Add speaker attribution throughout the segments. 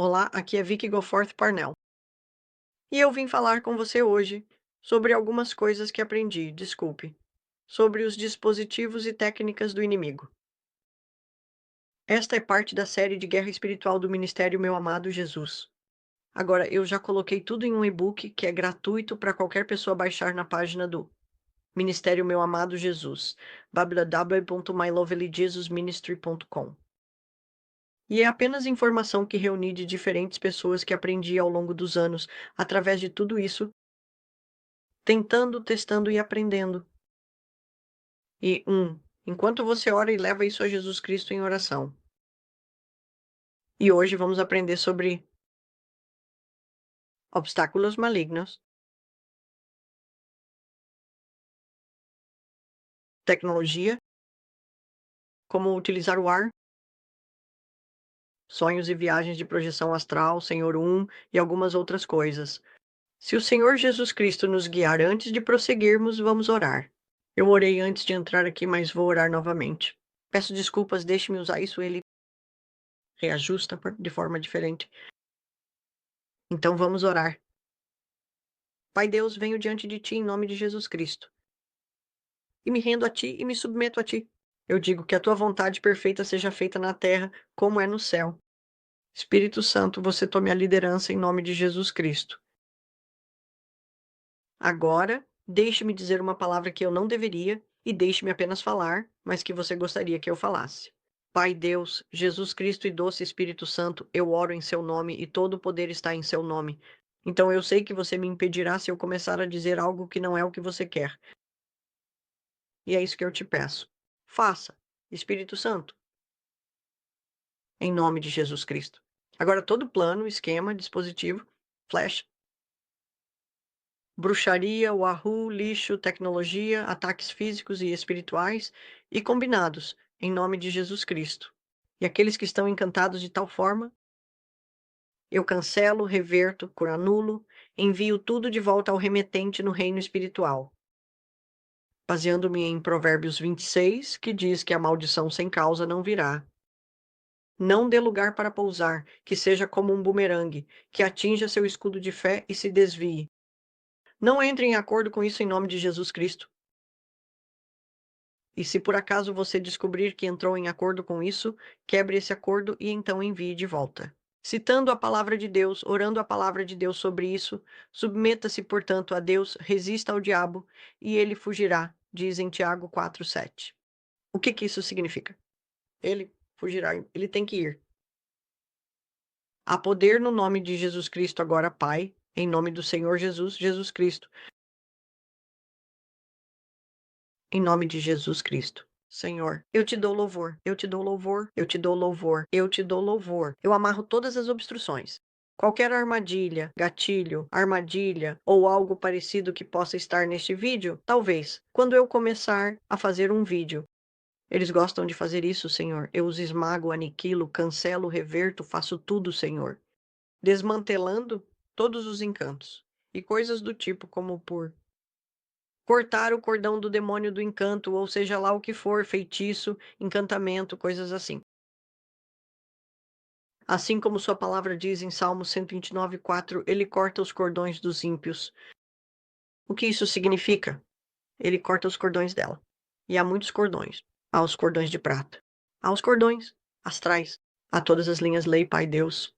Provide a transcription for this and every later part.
Speaker 1: Olá, aqui é Vicky Goforth Parnell. E eu vim falar com você hoje sobre algumas coisas que aprendi, desculpe, sobre os dispositivos e técnicas do inimigo. Esta é parte da série de Guerra Espiritual do Ministério Meu Amado Jesus. Agora, eu já coloquei tudo em um e-book que é gratuito para qualquer pessoa baixar na página do Ministério Meu Amado Jesus, www.mylovelyjesusministry.com. E é apenas informação que reuni de diferentes pessoas que aprendi ao longo dos anos, através de tudo isso, tentando, testando e aprendendo. Enquanto você ora e leva isso a Jesus Cristo em oração. E hoje vamos aprender sobre obstáculos malignos, tecnologia, como utilizar o ar, sonhos e viagens de projeção astral, Senhor e algumas outras coisas. Se o Senhor Jesus Cristo nos guiar antes de prosseguirmos, vamos orar. Eu orei antes de entrar aqui, mas vou orar novamente. Peço desculpas, deixe-me usar isso, ele reajusta de forma diferente. Então vamos orar. Pai Deus, venho diante de ti em nome de Jesus Cristo. E me rendo a ti e me submeto a ti. Eu digo que a tua vontade perfeita seja feita na terra, como é no céu. Espírito Santo, você tome a liderança em nome de Jesus Cristo. Agora, deixe-me dizer uma palavra que eu não deveria e deixe-me apenas falar, mas que você gostaria que eu falasse. Pai Deus, Jesus Cristo e doce Espírito Santo, eu oro em seu nome e todo o poder está em seu nome. Então eu sei que você me impedirá se eu começar a dizer algo que não é o que você quer. E é isso que eu te peço. Faça, Espírito Santo, em nome de Jesus Cristo. Agora todo plano, esquema, dispositivo, flash, bruxaria, wahoo, lixo, tecnologia, ataques físicos e espirituais e combinados, em nome de Jesus Cristo. E aqueles que estão encantados de tal forma, eu cancelo, reverto, anulo, envio tudo de volta ao remetente no reino espiritual. Baseando-me em Provérbios 26, que diz que a maldição sem causa não virá. Não dê lugar para pousar, que seja como um bumerangue, que atinja seu escudo de fé e se desvie. Não entre em acordo com isso em nome de Jesus Cristo. E se por acaso você descobrir que entrou em acordo com isso, quebre esse acordo e então envie de volta. Citando a palavra de Deus, orando a palavra de Deus sobre isso, submeta-se, portanto, a Deus, resista ao diabo e ele fugirá, diz em Tiago 4:7. O que isso significa? Ele fugirá, ele tem que ir. Há poder no nome de Jesus Cristo agora, Pai, em nome do Senhor Jesus, Jesus Cristo. Em nome de Jesus Cristo. Senhor, eu te dou louvor, eu te dou louvor, eu te dou louvor, eu te dou louvor. Eu amarro todas as obstruções. Qualquer armadilha, gatilho, armadilha ou algo parecido que possa estar neste vídeo, talvez, quando eu começar a fazer um vídeo. Eles gostam de fazer isso, Senhor. Eu os esmago, aniquilo, cancelo, reverto, faço tudo, Senhor. Desmantelando todos os encantos e coisas do tipo, como por cortar o cordão do demônio do encanto, ou seja lá o que for, feitiço, encantamento, coisas assim. Assim como sua palavra diz em Salmo 129:4, ele corta os cordões dos ímpios. O que isso significa? Ele corta os cordões dela. E há muitos cordões. Há os cordões de prata. Há os cordões astrais. Há todas as linhas lei, Pai Deus.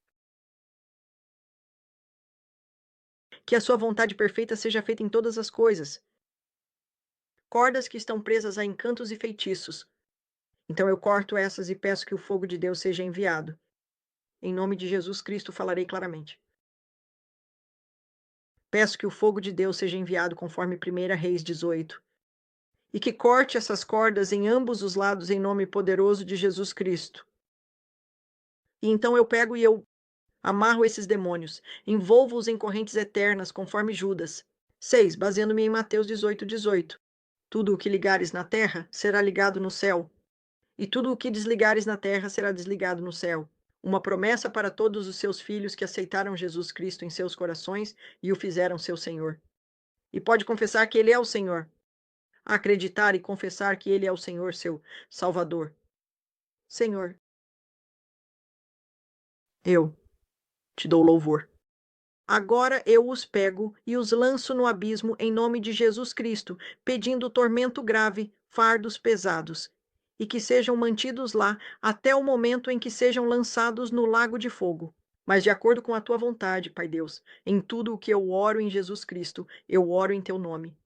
Speaker 1: Que a sua vontade perfeita seja feita em todas as coisas. Cordas que estão presas a encantos e feitiços. Então eu corto essas e peço que o fogo de Deus seja enviado. Em nome de Jesus Cristo falarei claramente. Peço que o fogo de Deus seja enviado conforme 1 Reis 18. E que corte essas cordas em ambos os lados em nome poderoso de Jesus Cristo. E então eu pego e eu amarro esses demônios, envolvo-os em correntes eternas conforme Judas. 6. Baseando-me em Mateus 18:18. Tudo o que ligares na terra será ligado no céu, e tudo o que desligares na terra será desligado no céu. Uma promessa para todos os seus filhos que aceitaram Jesus Cristo em seus corações e o fizeram seu Senhor. E pode confessar que Ele é o Senhor. Acreditar e confessar que Ele é o Senhor, seu Salvador. Senhor, eu Te dou louvor. Agora eu os pego e os lanço no abismo em nome de Jesus Cristo, pedindo tormento grave, fardos pesados, e que sejam mantidos lá até o momento em que sejam lançados no lago de fogo. Mas de acordo com a tua vontade, Pai Deus, em tudo o que eu oro em Jesus Cristo, eu oro em teu nome,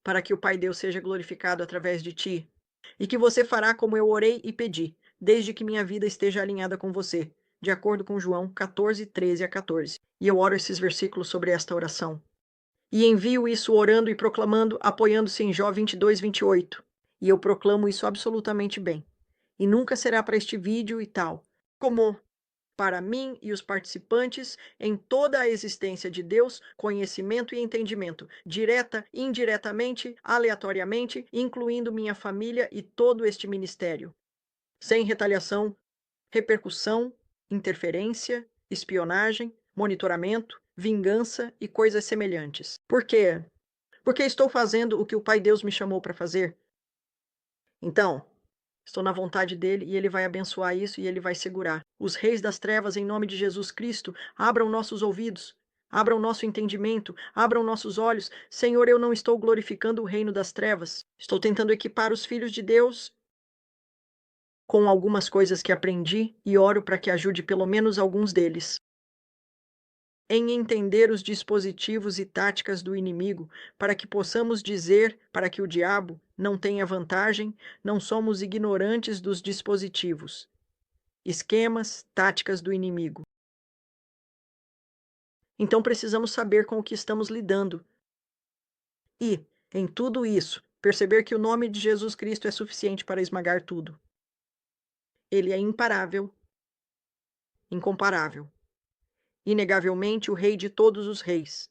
Speaker 1: para que o Pai Deus seja glorificado através de ti, e que você fará como eu orei e pedi, desde que minha vida esteja alinhada com você, de acordo com João 14, 13 a 14. E eu oro esses versículos sobre esta oração. E envio isso orando e proclamando, apoiando-se em Jó 22, 28. E eu proclamo isso absolutamente bem. E nunca será para este vídeo e tal, como para mim e os participantes em toda a existência de Deus, conhecimento e entendimento, direta, indiretamente, aleatoriamente, incluindo minha família e todo este ministério, sem retaliação, repercussão, interferência, espionagem, monitoramento, vingança e coisas semelhantes. Por quê? Porque estou fazendo o que o Pai Deus me chamou para fazer. Então, estou na vontade dele e ele vai abençoar isso e ele vai segurar. Os reis das trevas, em nome de Jesus Cristo, abram nossos ouvidos, abram nosso entendimento, abram nossos olhos. Senhor, eu não estou glorificando o reino das trevas. Estou tentando equipar os filhos de Deus com algumas coisas que aprendi e oro para que ajude pelo menos alguns deles em entender os dispositivos e táticas do inimigo, para que possamos dizer para que o diabo não tenha vantagem, não somos ignorantes dos dispositivos, esquemas, táticas do inimigo. Então precisamos saber com o que estamos lidando. E, em tudo isso, perceber que o nome de Jesus Cristo é suficiente para esmagar tudo. Ele é imparável, incomparável, inegavelmente o rei de todos os reis,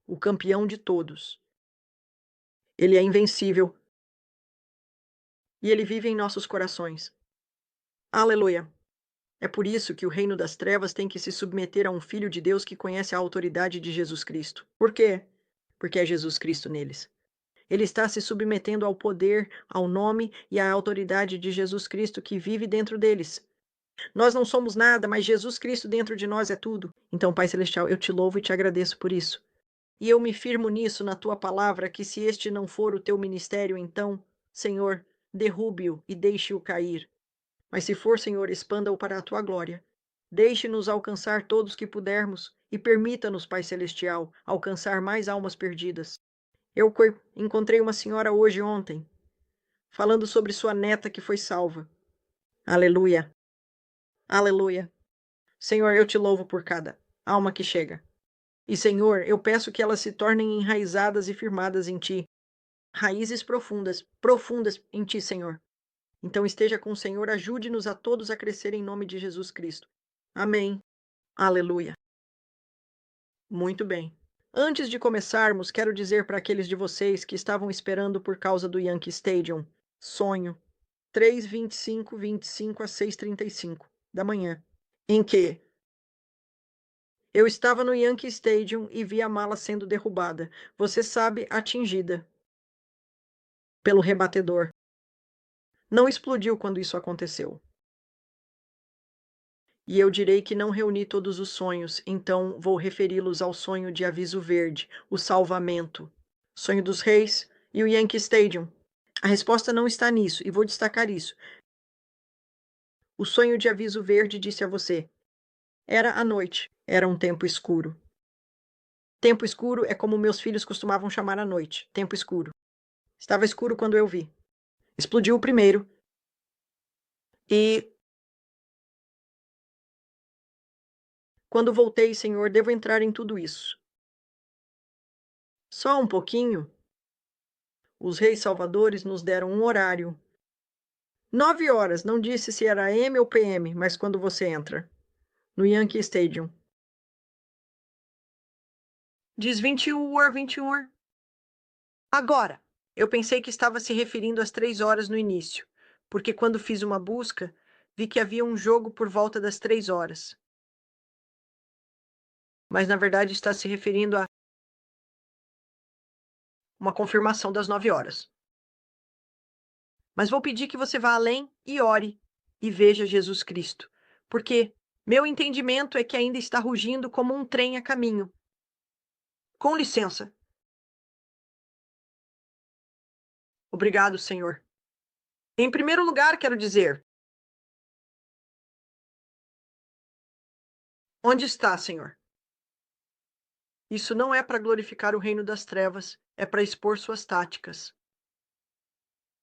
Speaker 1: o campeão de todos. Ele é invencível e ele vive em nossos corações. Aleluia! É por isso que o reino das trevas tem que se submeter a um filho de Deus que conhece a autoridade de Jesus Cristo. Por quê? Porque é Jesus Cristo neles. Ele está se submetendo ao poder, ao nome e à autoridade de Jesus Cristo que vive dentro deles. Nós não somos nada, mas Jesus Cristo dentro de nós é tudo. Então, Pai Celestial, eu te louvo e te agradeço por isso. E eu me firmo nisso na tua palavra, que se este não for o teu ministério, então, Senhor, derrube-o e deixe-o cair. Mas se for, Senhor, expanda-o para a tua glória. Deixe-nos alcançar todos que pudermos e permita-nos, Pai Celestial, alcançar mais almas perdidas. Eu encontrei uma senhora ontem, falando sobre sua neta que foi salva. Aleluia, aleluia. Senhor, eu te louvo por cada alma que chega. E, Senhor, eu peço que elas se tornem enraizadas e firmadas em Ti. Raízes profundas, profundas em Ti, Senhor. Então esteja com o Senhor, ajude-nos a todos a crescer em nome de Jesus Cristo. Amém. Aleluia. Muito bem. Antes de começarmos, quero dizer para aqueles de vocês que estavam esperando por causa do Yankee Stadium, sonho, 3:25 às 6:35 da manhã, em que eu estava no Yankee Stadium e vi a mala sendo derrubada. Você sabe, atingida pelo rebatedor. Não explodiu quando isso aconteceu. E eu direi que não reuni todos os sonhos, então vou referi-los ao sonho de aviso verde, o salvamento, sonho dos reis e o Yankee Stadium. A resposta não está nisso, e vou destacar isso. O sonho de aviso verde disse a você: era a noite, era um tempo escuro. Tempo escuro é como meus filhos costumavam chamar a noite, tempo escuro. Estava escuro quando eu vi. Explodiu o primeiro. E quando voltei, Senhor, devo entrar em tudo isso. Só um pouquinho? Os reis salvadores nos deram um horário. 9 horas, não disse se era AM ou PM, mas quando você entra. No Yankee Stadium. Diz 21 21. Agora, eu pensei que estava se referindo às 3 horas no início, porque quando fiz uma busca, vi que havia um jogo por volta das 3 horas. Mas na verdade está se referindo a uma confirmação das 9 horas. Mas vou pedir que você vá além e ore e veja Jesus Cristo, porque Meu entendimento é que ainda está rugindo como um trem a caminho. Com licença. Obrigado, Senhor. Em primeiro lugar, quero dizer, onde está, Senhor? Isso não é para glorificar o reino das trevas, é para expor suas táticas.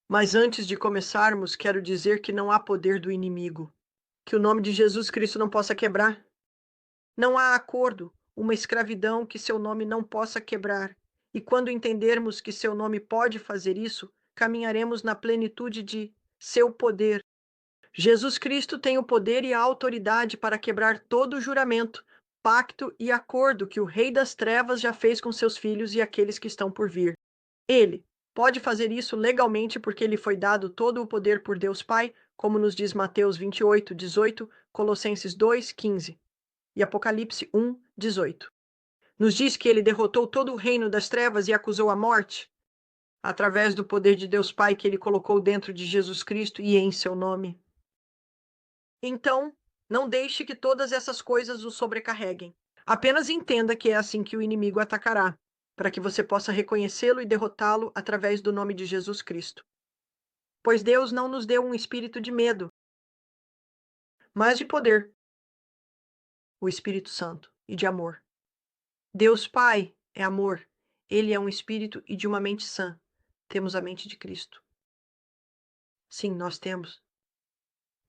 Speaker 1: Mas antes de começarmos, quero dizer que não há poder do inimigo, que o nome de Jesus Cristo não possa quebrar. Não há acordo, uma escravidão que seu nome não possa quebrar. E quando entendermos que seu nome pode fazer isso, caminharemos na plenitude de seu poder. Jesus Cristo tem o poder e a autoridade para quebrar todo o juramento, pacto e acordo que o Rei das Trevas já fez com seus filhos e aqueles que estão por vir. Ele pode fazer isso legalmente porque lhe foi dado todo o poder por Deus Pai, como nos diz Mateus 28:18, Colossenses 2:15 e Apocalipse 1:18. Nos diz que ele derrotou todo o reino das trevas e acusou a morte, através do poder de Deus Pai que ele colocou dentro de Jesus Cristo e em seu nome. Então, não deixe que todas essas coisas o sobrecarreguem. Apenas entenda que é assim que o inimigo atacará, para que você possa reconhecê-lo e derrotá-lo através do nome de Jesus Cristo. Pois Deus não nos deu um espírito de medo, mas de poder, o Espírito Santo, e de amor. Deus Pai é amor. Ele é um espírito e de uma mente sã. Temos a mente de Cristo. Sim, nós temos.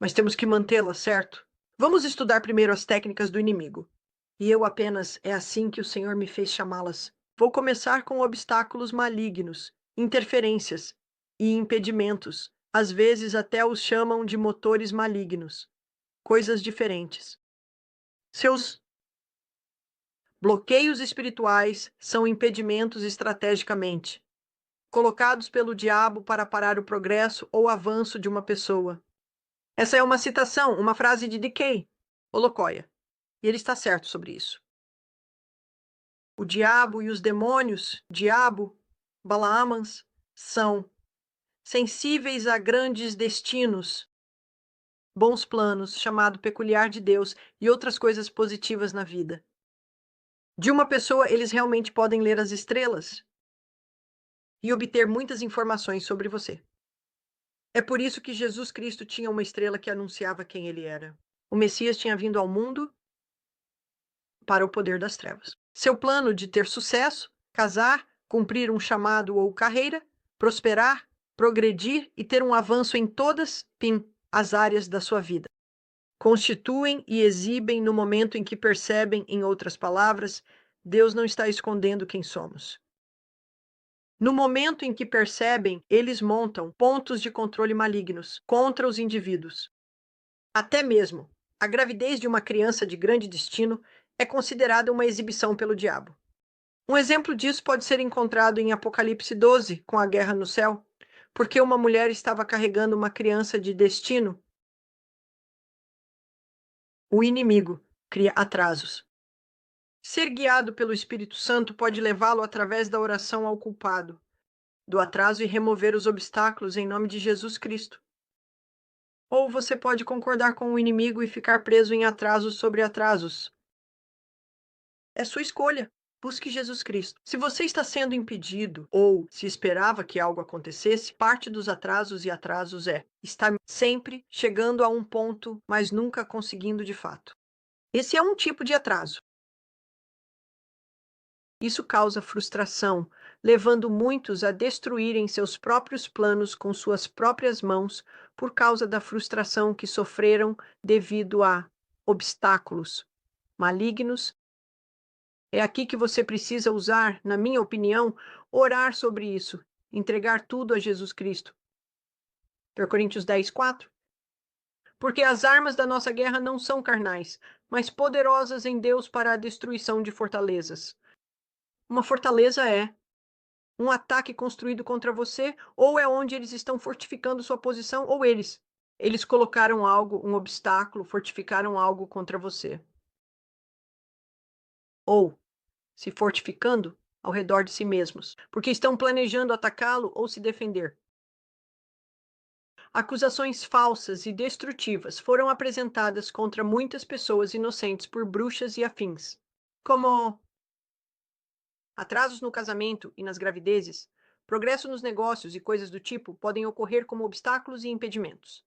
Speaker 1: Mas temos que mantê-la, certo? Vamos estudar primeiro as técnicas do inimigo. E eu apenas é assim que o Senhor me fez chamá-las. Vou começar com obstáculos malignos, interferências e impedimentos. Às vezes até os chamam de motores malignos. Coisas diferentes. Seus bloqueios espirituais são impedimentos estrategicamente, colocados pelo diabo para parar o progresso ou avanço de uma pessoa. Essa é uma citação, uma frase de D.K. Holocoia, e ele está certo sobre isso. O diabo e os demônios, diabo, Balaamans, são sensíveis a grandes destinos, bons planos, chamado peculiar de Deus e outras coisas positivas na vida. De uma pessoa, eles realmente podem ler as estrelas e obter muitas informações sobre você. É por isso que Jesus Cristo tinha uma estrela que anunciava quem ele era. O Messias tinha vindo ao mundo para o poder das trevas. Seu plano de ter sucesso, casar, cumprir um chamado ou carreira, prosperar, progredir e ter um avanço em todas as áreas da sua vida. Constituem e exibem no momento em que percebem, em outras palavras, Deus não está escondendo quem somos. No momento em que percebem, eles montam pontos de controle malignos contra os indivíduos. Até mesmo a gravidez de uma criança de grande destino é considerada uma exibição pelo diabo. Um exemplo disso pode ser encontrado em Apocalipse 12, com a guerra no céu, porque uma mulher estava carregando uma criança de destino. O inimigo cria atrasos. Ser guiado pelo Espírito Santo pode levá-lo através da oração ao culpado do atraso e remover os obstáculos em nome de Jesus Cristo. Ou você pode concordar com o inimigo e ficar preso em atrasos sobre atrasos. É sua escolha. Busque Jesus Cristo. Se você está sendo impedido ou se esperava que algo acontecesse, parte dos atrasos e atrasos é estar sempre chegando a um ponto, mas nunca conseguindo de fato. Esse é um tipo de atraso. Isso causa frustração, levando muitos a destruírem seus próprios planos com suas próprias mãos por causa da frustração que sofreram devido a obstáculos malignos. É aqui que você precisa usar, na minha opinião, orar sobre isso, entregar tudo a Jesus Cristo. 1 Coríntios 10:4. Porque as armas da nossa guerra não são carnais, mas poderosas em Deus para a destruição de fortalezas. Uma fortaleza é um ataque construído contra você, ou é onde eles estão fortificando sua posição, ou eles colocaram algo, um obstáculo, fortificaram algo contra você. Ou se fortificando ao redor de si mesmos, porque estão planejando atacá-lo ou se defender. Acusações falsas e destrutivas foram apresentadas contra muitas pessoas inocentes por bruxas e afins, como atrasos no casamento e nas gravidezes, progresso nos negócios e coisas do tipo podem ocorrer como obstáculos e impedimentos.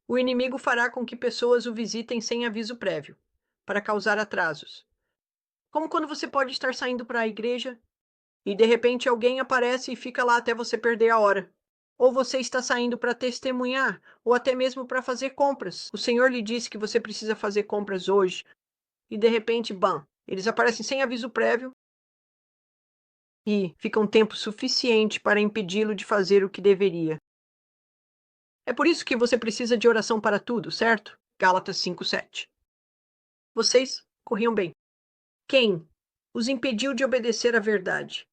Speaker 1: O inimigo fará com que pessoas o visitem sem aviso prévio, para causar atrasos. Como quando você pode estar saindo para a igreja e de repente alguém aparece e fica lá até você perder a hora. Ou você está saindo para testemunhar, ou até mesmo para fazer compras. O Senhor lhe disse que você precisa fazer compras hoje, e de repente, bam, eles aparecem sem aviso prévio e ficam tempo suficiente para impedi-lo de fazer o que deveria. É por isso que você precisa de oração para tudo, certo? Gálatas 5:7. Vocês corriam bem. Quem os impediu de obedecer à verdade?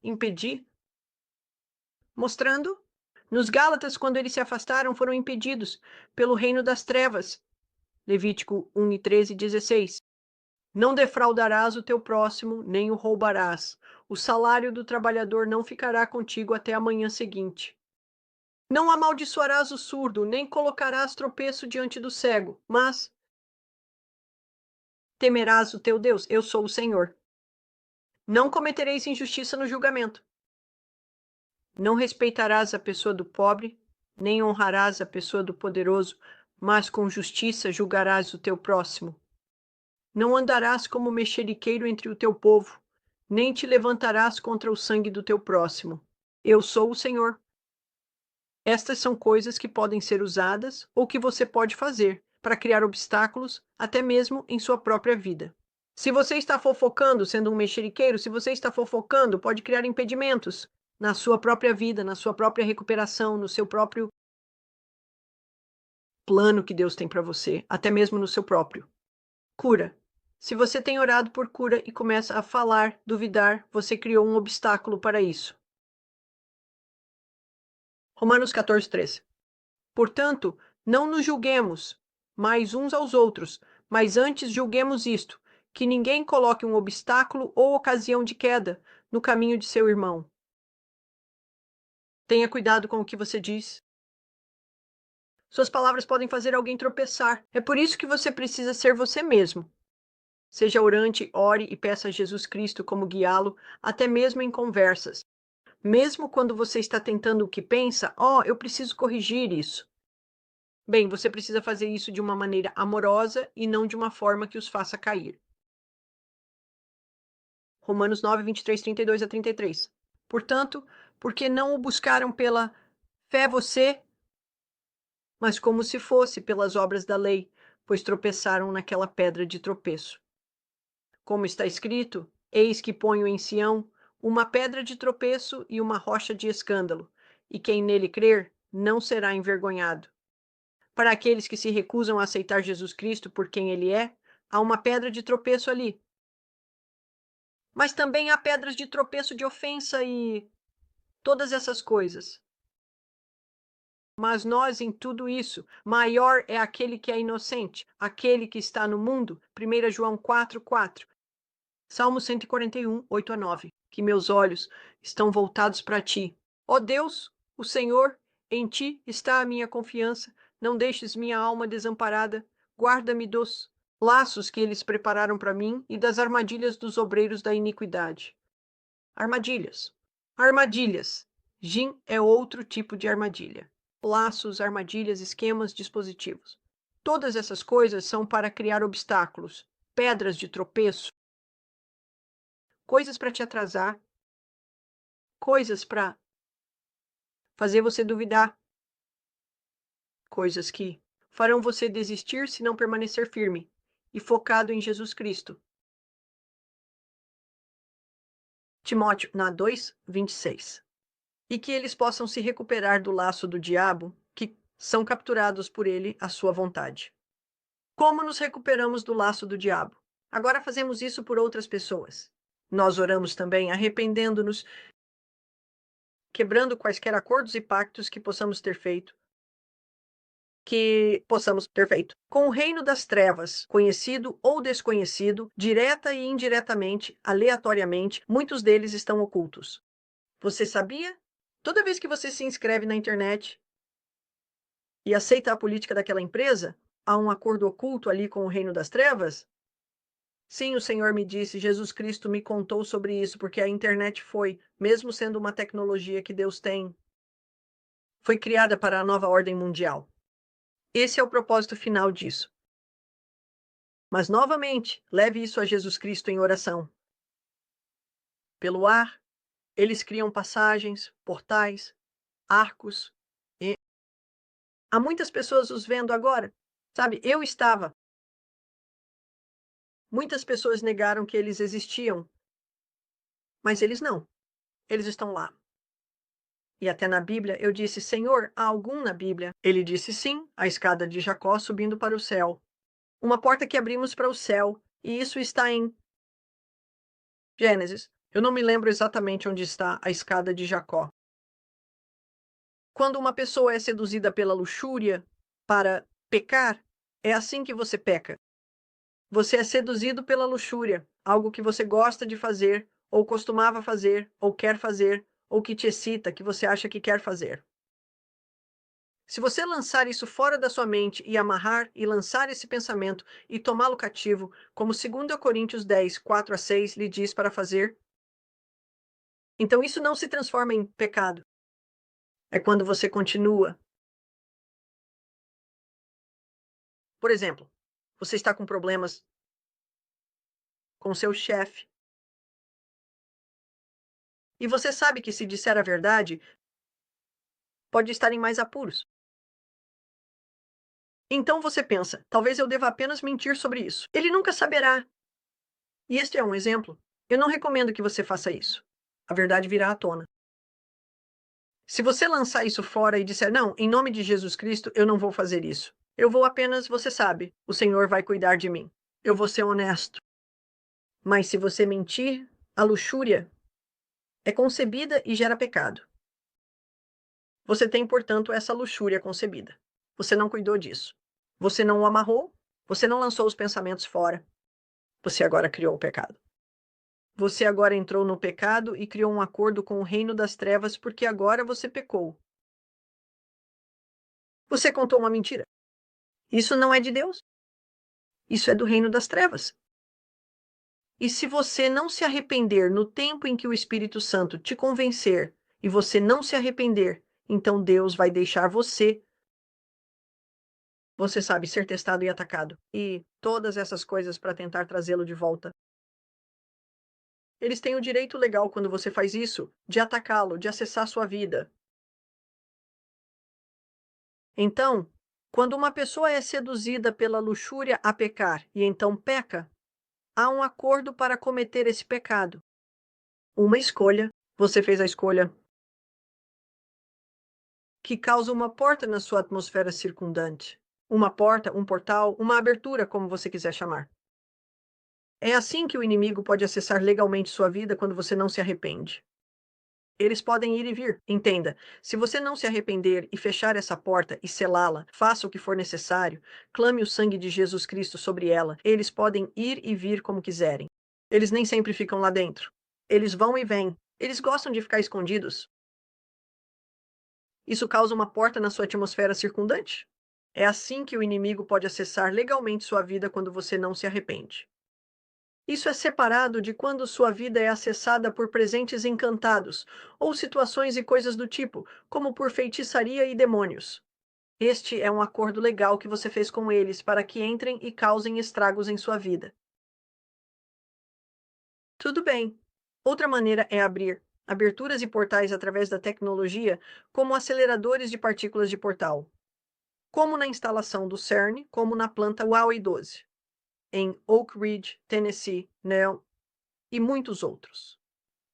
Speaker 1: Impedir? Mostrando? Nos Gálatas, quando eles se afastaram, foram impedidos pelo reino das trevas. Levítico 1:13-16. Não defraudarás o teu próximo, nem o roubarás. O salário do trabalhador não ficará contigo até a manhã seguinte. Não amaldiçoarás o surdo, nem colocarás tropeço diante do cego, mas temerás o teu Deus. Eu sou o Senhor. Não cometereis injustiça no julgamento. Não respeitarás a pessoa do pobre, nem honrarás a pessoa do poderoso, mas com justiça julgarás o teu próximo. Não andarás como mexeriqueiro entre o teu povo, nem te levantarás contra o sangue do teu próximo. Eu sou o Senhor. Estas são coisas que podem ser usadas ou que você pode fazer para criar obstáculos, até mesmo em sua própria vida. Se você está fofocando, sendo um mexeriqueiro, se você está fofocando, pode criar impedimentos na sua própria vida, na sua própria recuperação, no seu próprio plano que Deus tem para você, até mesmo no seu próprio. Cura. Se você tem orado por cura e começa a falar, duvidar, você criou um obstáculo para isso. Romanos 14:3. Portanto, não nos julguemos mais uns aos outros, mas antes julguemos isto, que ninguém coloque um obstáculo ou ocasião de queda no caminho de seu irmão. Tenha cuidado com o que você diz. Suas palavras podem fazer alguém tropeçar. É por isso que você precisa ser você mesmo. Seja orante, ore e peça a Jesus Cristo como guiá-lo, até mesmo em conversas. Mesmo quando você está tentando o que pensa, eu preciso corrigir isso. Bem, você precisa fazer isso de uma maneira amorosa e não de uma forma que os faça cair. Romanos 9:23-32-33. Portanto, porque não o buscaram pela fé você, mas como se fosse pelas obras da lei, pois tropeçaram naquela pedra de tropeço. Como está escrito, eis que ponho em Sião uma pedra de tropeço e uma rocha de escândalo, e quem nele crer não será envergonhado. Para aqueles que se recusam a aceitar Jesus Cristo por quem ele é, há uma pedra de tropeço ali. Mas também há pedras de tropeço de ofensa e todas essas coisas. Mas nós, em tudo isso, maior é aquele que é inocente, aquele que está no mundo. 1 João 4:4. Salmo 141, 8-9. Que meus olhos estão voltados para ti. Ó Deus, o Senhor, em ti está a minha confiança. Não deixes minha alma desamparada. Guarda-me dos laços que eles prepararam para mim e das armadilhas dos obreiros da iniquidade. Armadilhas. Armadilhas. Gin é outro tipo de armadilha. Laços, armadilhas, esquemas, dispositivos. Todas essas coisas são para criar obstáculos, pedras de tropeço, coisas para te atrasar, coisas para fazer você duvidar, coisas que farão você desistir se não permanecer firme e focado em Jesus Cristo. Timóteo 2:26. E que eles possam se recuperar do laço do diabo, que são capturados por ele à sua vontade. Como nos recuperamos do laço do diabo? Agora fazemos isso por outras pessoas. Nós oramos também arrependendo-nos, quebrando quaisquer acordos e pactos que possamos ter feito com o reino das trevas, conhecido ou desconhecido, direta e indiretamente, aleatoriamente, muitos deles estão ocultos. Você sabia? Toda vez que você se inscreve na internet, e aceita a política daquela empresa? Há um acordo oculto ali com o reino das trevas? Sim, o Senhor me disse, Jesus Cristo me contou sobre isso, porque a internet foi, mesmo sendo uma tecnologia que Deus tem, foi criada para a nova ordem mundial. Esse é o propósito final disso. Mas, novamente, leve isso a Jesus Cristo em oração. Pelo ar, eles criam passagens, portais, arcos, e há muitas pessoas os vendo agora. Sabe, eu estava. Muitas pessoas negaram que eles existiam, mas eles não. Eles estão lá. E até na Bíblia eu disse: Senhor, há algum na Bíblia? Ele disse: sim, a escada de Jacó subindo para o céu. Uma porta que abrimos para o céu. E isso está em Gênesis. Eu não me lembro exatamente onde está a escada de Jacó. Quando uma pessoa é seduzida pela luxúria para pecar, é assim que você peca. Você é seduzido pela luxúria, algo que você gosta de fazer, ou costumava fazer, ou quer fazer, ou que te excita, que você acha que quer fazer. Se você lançar isso fora da sua mente e amarrar e lançar esse pensamento e tomá-lo cativo, como 2 Coríntios 10, 4 a 6 lhe diz para fazer, então isso não se transforma em pecado. É quando você continua. Por exemplo, você está com problemas com seu chefe, e você sabe que se disser a verdade, pode estar em mais apuros. Então você pensa, talvez eu deva apenas mentir sobre isso. Ele nunca saberá. E este é um exemplo. Eu não recomendo que você faça isso. A verdade virá à tona. Se você lançar isso fora e disser, não, em nome de Jesus Cristo, eu não vou fazer isso. Eu vou apenas, você sabe, o Senhor vai cuidar de mim. Eu vou ser honesto. Mas se você mentir, a luxúria é concebida e gera pecado. Você tem, portanto, essa luxúria concebida. Você não cuidou disso. Você não o amarrou, você não lançou os pensamentos fora. Você agora criou o pecado. Você agora entrou no pecado e criou um acordo com o reino das trevas porque agora você pecou. Você contou uma mentira. Isso não é de Deus. Isso é do reino das trevas. E se você não se arrepender no tempo em que o Espírito Santo te convencer e você não se arrepender, então Deus vai deixar você sabe, ser testado e atacado. E todas essas coisas para tentar trazê-lo de volta. Eles têm o direito legal quando você faz isso, de atacá-lo, de acessar sua vida. Então, quando uma pessoa é seduzida pela luxúria a pecar e então peca, há um acordo para cometer esse pecado. Uma escolha, você fez a escolha que causa uma porta na sua atmosfera circundante. Uma porta, um portal, uma abertura, como você quiser chamar. É assim que o inimigo pode acessar legalmente sua vida quando você não se arrepende. Eles podem ir e vir. Entenda, se você não se arrepender e fechar essa porta e selá-la, faça o que for necessário, clame o sangue de Jesus Cristo sobre ela, eles podem ir e vir como quiserem. Eles nem sempre ficam lá dentro. Eles vão e vêm. Eles gostam de ficar escondidos. Isso causa uma porta na sua atmosfera circundante. É assim que o inimigo pode acessar legalmente sua vida quando você não se arrepende. Isso é separado de quando sua vida é acessada por presentes encantados, ou situações e coisas do tipo, como por feitiçaria e demônios. Este é um acordo legal que você fez com eles para que entrem e causem estragos em sua vida. Tudo bem. Outra maneira é abrir aberturas e portais através da tecnologia, como aceleradores de partículas de portal, como na instalação do CERN, como na planta Huawei 12, em Oak Ridge, Tennessee, e muitos outros.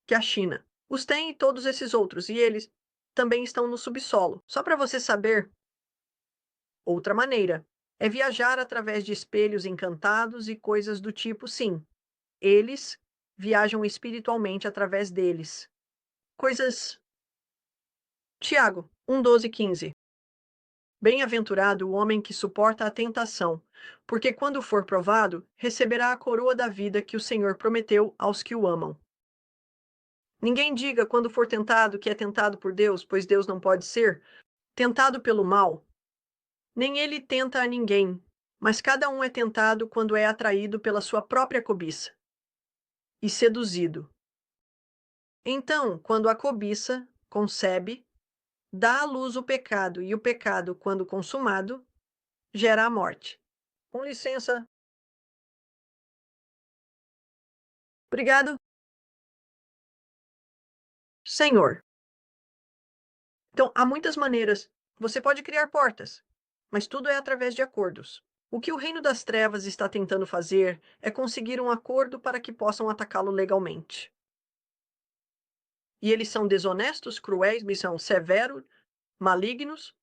Speaker 1: Que a China os tem e todos esses outros, e eles também estão no subsolo. Só para você saber, outra maneira é viajar através de espelhos encantados e coisas do tipo, sim. Eles viajam espiritualmente através deles. Coisas. Tiago 1:12-15. Bem-aventurado o homem que suporta a tentação, porque quando for provado, receberá a coroa da vida que o Senhor prometeu aos que o amam. Ninguém diga quando for tentado que é tentado por Deus, pois Deus não pode ser tentado pelo mal. Nem ele tenta a ninguém, mas cada um é tentado quando é atraído pela sua própria cobiça e seduzido. Então, quando a cobiça concebe, dá à luz o pecado, e o pecado, quando consumado, gera a morte. Com licença. Obrigado, Senhor. Então, há muitas maneiras. Você pode criar portas, mas tudo é através de acordos. O que o reino das trevas está tentando fazer é conseguir um acordo para que possam atacá-lo legalmente. E eles são desonestos, cruéis, e são severos, malignos.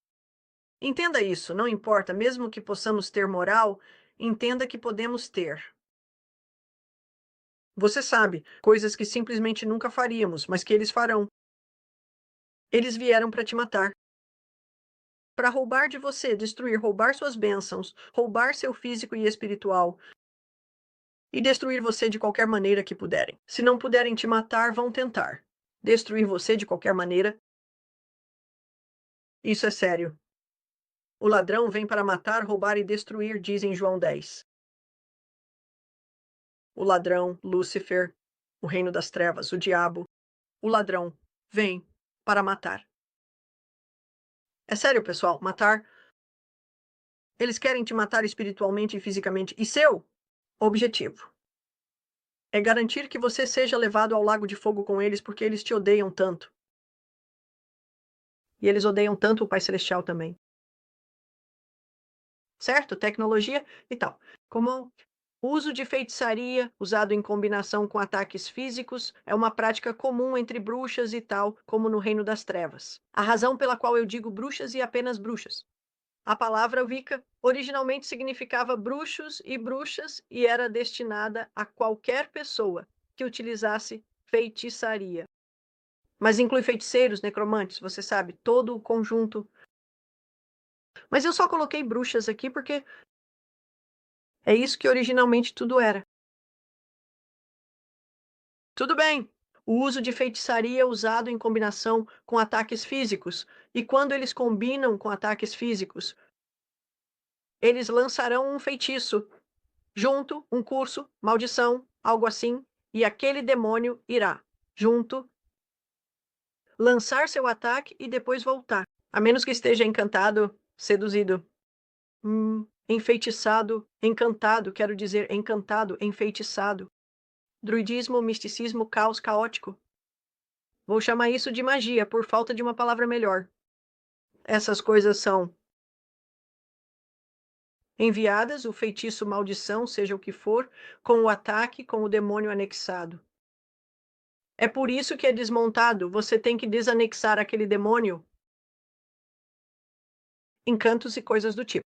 Speaker 1: Entenda isso, não importa, mesmo que possamos ter moral, entenda que podemos ter. Você sabe, coisas que simplesmente nunca faríamos, mas que eles farão. Eles vieram para te matar. Para roubar de você, destruir, roubar suas bênçãos, roubar seu físico e espiritual e destruir você de qualquer maneira que puderem. Se não puderem te matar, vão tentar destruir você de qualquer maneira. Isso é sério. O ladrão vem para matar, roubar e destruir, diz em João 10. O ladrão, Lúcifer, o reino das trevas, o diabo, o ladrão, vem para matar. É sério, pessoal, matar. Eles querem te matar espiritualmente e fisicamente. E seu objetivo é garantir que você seja levado ao lago de fogo com eles porque eles te odeiam tanto. E eles odeiam tanto o Pai Celestial também. Certo? Tecnologia e tal. Como o uso de feitiçaria, usado em combinação com ataques físicos, é uma prática comum entre bruxas e tal, como no Reino das Trevas. A razão pela qual eu digo bruxas e apenas bruxas. A palavra Wicca originalmente significava bruxos e bruxas e era destinada a qualquer pessoa que utilizasse feitiçaria. Mas inclui feiticeiros, necromantes, você sabe, todo o conjunto. Mas eu só coloquei bruxas aqui porque é isso que originalmente tudo era. Tudo bem. O uso de feitiçaria é usado em combinação com ataques físicos, e quando eles combinam com ataques físicos, eles lançarão um feitiço junto, um curso, maldição, algo assim, e aquele demônio irá, junto, lançar seu ataque e depois voltar. A menos que esteja encantado, seduzido. Enfeitiçado, encantado, quero dizer encantado, enfeitiçado. Druidismo, misticismo, caos caótico. Vou chamar isso de magia, por falta de uma palavra melhor. Essas coisas são enviadas, o feitiço, maldição, seja o que for, com o ataque, com o demônio anexado. É por isso que é desmontado, você tem que desanexar aquele demônio, encantos e coisas do tipo.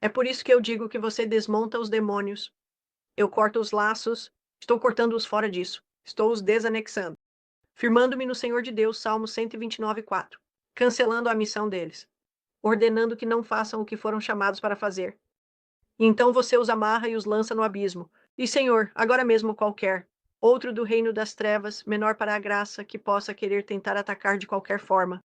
Speaker 1: É por isso que eu digo que você desmonta os demônios. Eu corto os laços, estou cortando-os fora disso. Estou os desanexando. Firmando-me no Senhor de Deus, Salmo 129:4. Cancelando a missão deles. Ordenando que não façam o que foram chamados para fazer. E então você os amarra e os lança no abismo. E Senhor, agora mesmo qualquer, outro do reino das trevas, menor para a graça, que possa querer tentar atacar de qualquer forma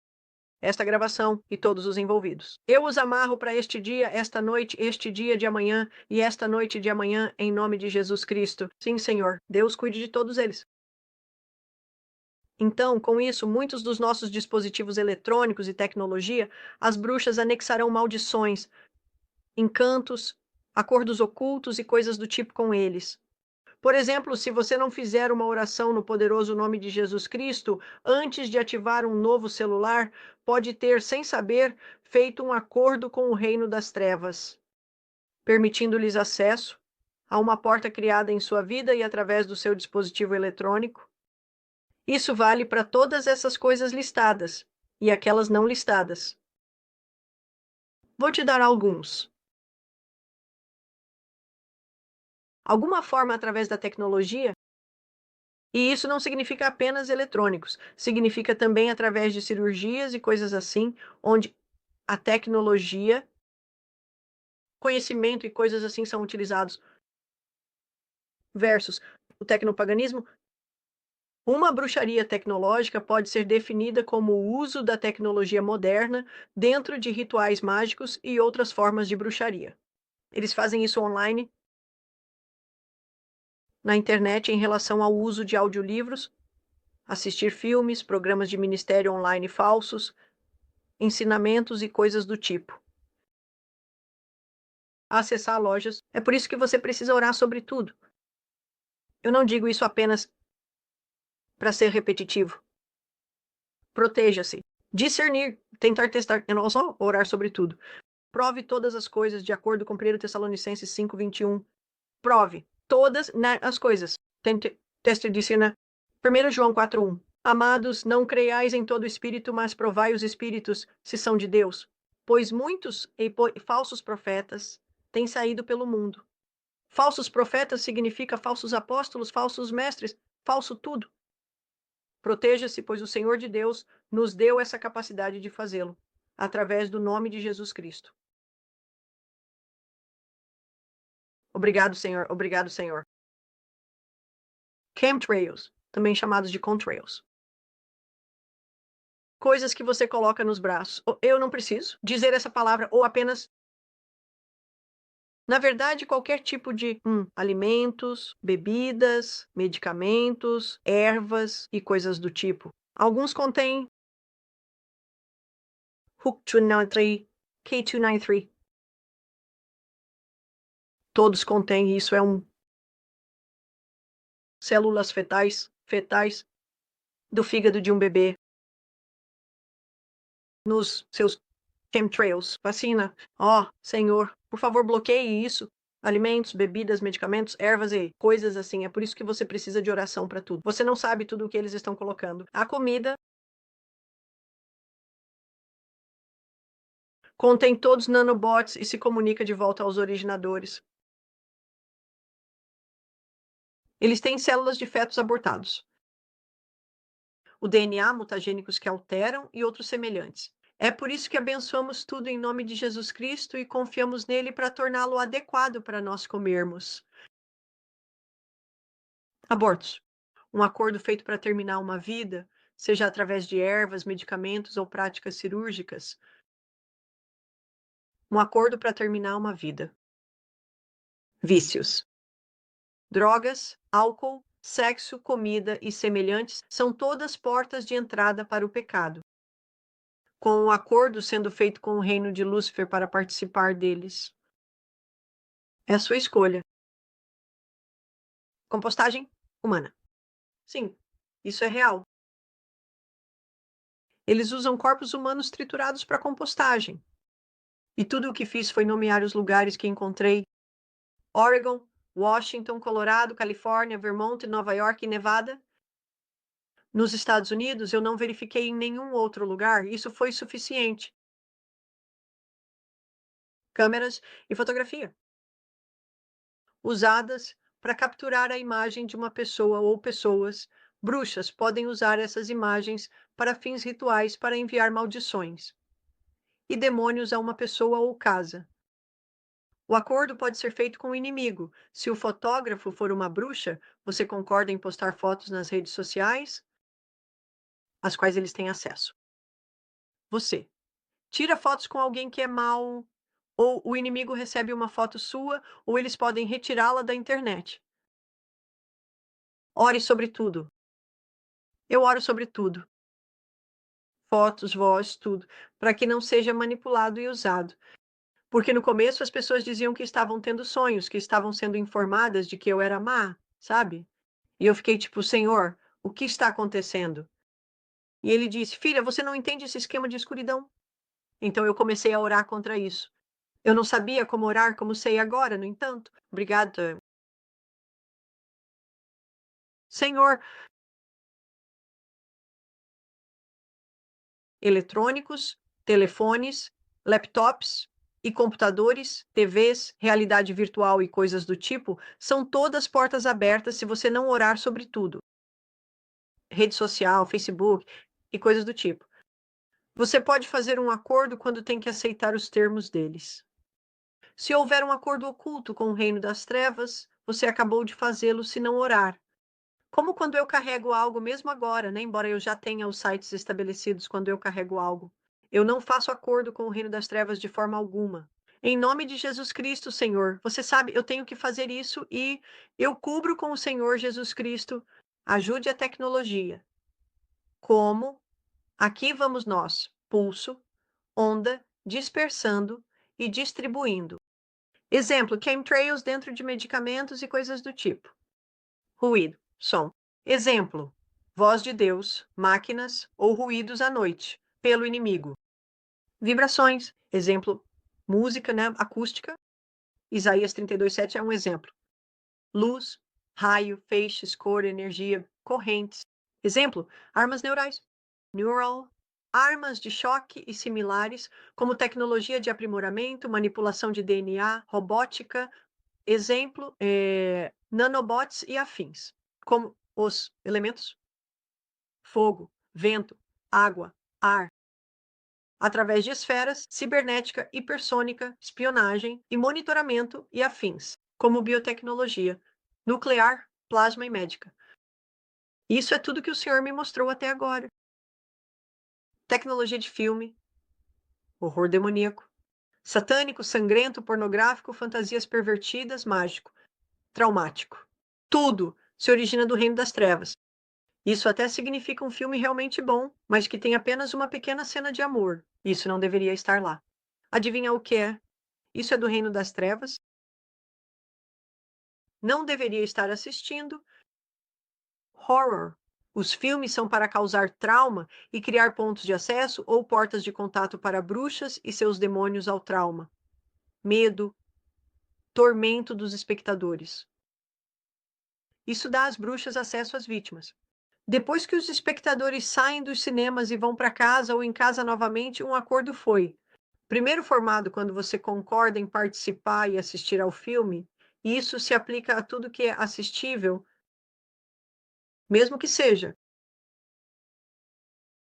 Speaker 1: esta gravação e todos os envolvidos. Eu os amarro para este dia, esta noite, este dia de amanhã e esta noite de amanhã, em nome de Jesus Cristo. Sim, Senhor, Deus cuide de todos eles. Então, com isso, muitos dos nossos dispositivos eletrônicos e tecnologia, as bruxas anexarão maldições, encantos, acordos ocultos e coisas do tipo com eles. Por exemplo, se você não fizer uma oração no poderoso nome de Jesus Cristo antes de ativar um novo celular, pode ter, sem saber, feito um acordo com o reino das trevas, permitindo-lhes acesso a uma porta criada em sua vida e através do seu dispositivo eletrônico. Isso vale para todas essas coisas listadas e aquelas não listadas. Vou te dar alguns. Alguma forma através da tecnologia. E isso não significa apenas eletrônicos, significa também através de cirurgias e coisas assim, onde a tecnologia, conhecimento e coisas assim são utilizados. Versus o tecnopaganismo, Uma bruxaria tecnológica pode ser definida como o uso da tecnologia moderna dentro de rituais mágicos e outras formas de bruxaria. Eles fazem isso online, na internet, em relação ao uso de audiolivros, assistir filmes, programas de ministério online falsos, ensinamentos e coisas do tipo. Acessar lojas. É por isso que você precisa orar sobre tudo. Eu não digo isso apenas para ser repetitivo. Proteja-se. Discernir, tentar testar, e não só orar sobre tudo. Prove todas as coisas de acordo com 1 Tessalonicenses 5:21. Prove todas as coisas. Teste de disciplinar. 1 João 4:1. Amados, não creiais em todo espírito, mas provai os espíritos, se são de Deus. Pois muitos falsos profetas têm saído pelo mundo. Falsos profetas significa falsos apóstolos, falsos mestres, falso tudo. Proteja-se, pois o Senhor de Deus nos deu essa capacidade de fazê-lo, através do nome de Jesus Cristo. Obrigado, Senhor. Obrigado, Senhor. Chemtrails, também chamados de contrails. Coisas que você coloca nos braços. Eu não preciso dizer essa palavra, ou apenas. Na verdade, qualquer tipo de alimentos, bebidas, medicamentos, ervas e coisas do tipo. Alguns contêm HUC-293, K293. Todos contêm isso, células fetais do fígado de um bebê nos seus chemtrails, vacina. Ó, Senhor, por favor, bloqueie isso. Alimentos, bebidas, medicamentos, ervas e coisas assim. É por isso que você precisa de oração para tudo. Você não sabe tudo o que eles estão colocando. A comida contém todos nanobots e se comunica de volta aos originadores. Eles têm células de fetos abortados. O DNA, mutagênicos que alteram e outros semelhantes. É por isso que abençoamos tudo em nome de Jesus Cristo e confiamos nele para torná-lo adequado para nós comermos. Abortos. Um acordo feito para terminar uma vida, seja através de ervas, medicamentos ou práticas cirúrgicas. Um acordo para terminar uma vida. Vícios. Drogas, álcool, sexo, comida e semelhantes são todas portas de entrada para o pecado. Com um acordo sendo feito com o reino de Lúcifer para participar deles. É a sua escolha. Compostagem humana. Sim, isso é real. Eles usam corpos humanos triturados para compostagem. E tudo o que fiz foi nomear os lugares que encontrei: Oregon, Washington, Colorado, Califórnia, Vermont, Nova York e Nevada. Nos Estados Unidos, eu não verifiquei em nenhum outro lugar. Isso foi suficiente. Câmeras e fotografia usadas para capturar a imagem de uma pessoa ou pessoas. Bruxas podem usar essas imagens para fins rituais para enviar maldições e demônios a uma pessoa ou casa. O acordo pode ser feito com o inimigo. Se o fotógrafo for uma bruxa, você concorda em postar fotos nas redes sociais, às quais eles têm acesso. Você tira fotos com alguém que é mau, ou o inimigo recebe uma foto sua, ou eles podem retirá-la da internet. Ore sobre tudo. Eu oro sobre tudo. Fotos, voz, tudo, para que não seja manipulado e usado. Porque no começo as pessoas diziam que estavam tendo sonhos, que estavam sendo informadas de que eu era má, sabe? E eu fiquei tipo: "Senhor, o que está acontecendo?" E ele disse: "Filha, você não entende esse esquema de escuridão?" Então eu comecei a orar contra isso. Eu não sabia como orar como sei agora, no entanto. Obrigada. Senhor, eletrônicos, telefones, laptops e computadores, TVs, realidade virtual e coisas do tipo, são todas portas abertas se você não orar sobre tudo. Rede social, Facebook e coisas do tipo. Você pode fazer um acordo quando tem que aceitar os termos deles. Se houver um acordo oculto com o reino das trevas, você acabou de fazê-lo se não orar. Como quando eu carrego algo mesmo agora, né, embora eu já tenha os sites estabelecidos quando eu carrego algo. Eu não faço acordo com o reino das trevas de forma alguma. Em nome de Jesus Cristo, Senhor, você sabe, eu tenho que fazer isso e eu cubro com o Senhor Jesus Cristo. Ajude a tecnologia. Como? Aqui vamos nós. Pulso, onda, dispersando e distribuindo. Exemplo, chemtrails dentro de medicamentos e coisas do tipo. Ruído, som. Exemplo: voz de Deus, máquinas ou ruídos à noite, pelo inimigo. Vibrações, exemplo: música, né, acústica. Isaías 32:7 é um exemplo. Luz, raio, feixes, cor, energia, correntes. Exemplo: armas neurais. Neural, armas de choque e similares, como tecnologia de aprimoramento, manipulação de DNA, robótica. Exemplo, nanobots e afins, como os elementos fogo, vento, água, ar, através de esferas, cibernética, hipersônica, espionagem e monitoramento e afins, como biotecnologia, nuclear, plasma e médica. Isso é tudo que o senhor me mostrou até agora. Tecnologia de filme, horror demoníaco, satânico, sangrento, pornográfico, fantasias pervertidas, mágico, traumático. Tudo se origina do reino das trevas. Isso até significa um filme realmente bom, mas que tem apenas uma pequena cena de amor. Isso não deveria estar lá. Adivinha o que é? Isso é do reino das trevas. Não deveria estar assistindo horror. Os filmes são para causar trauma e criar pontos de acesso ou portas de contato para bruxas e seus demônios ao trauma, medo, tormento dos espectadores. Isso dá às bruxas acesso às vítimas. Depois que os espectadores saem dos cinemas e vão para casa ou em casa novamente, um acordo foi: primeiro formado quando você concorda em participar e assistir ao filme, e isso se aplica a tudo que é assistível, mesmo que seja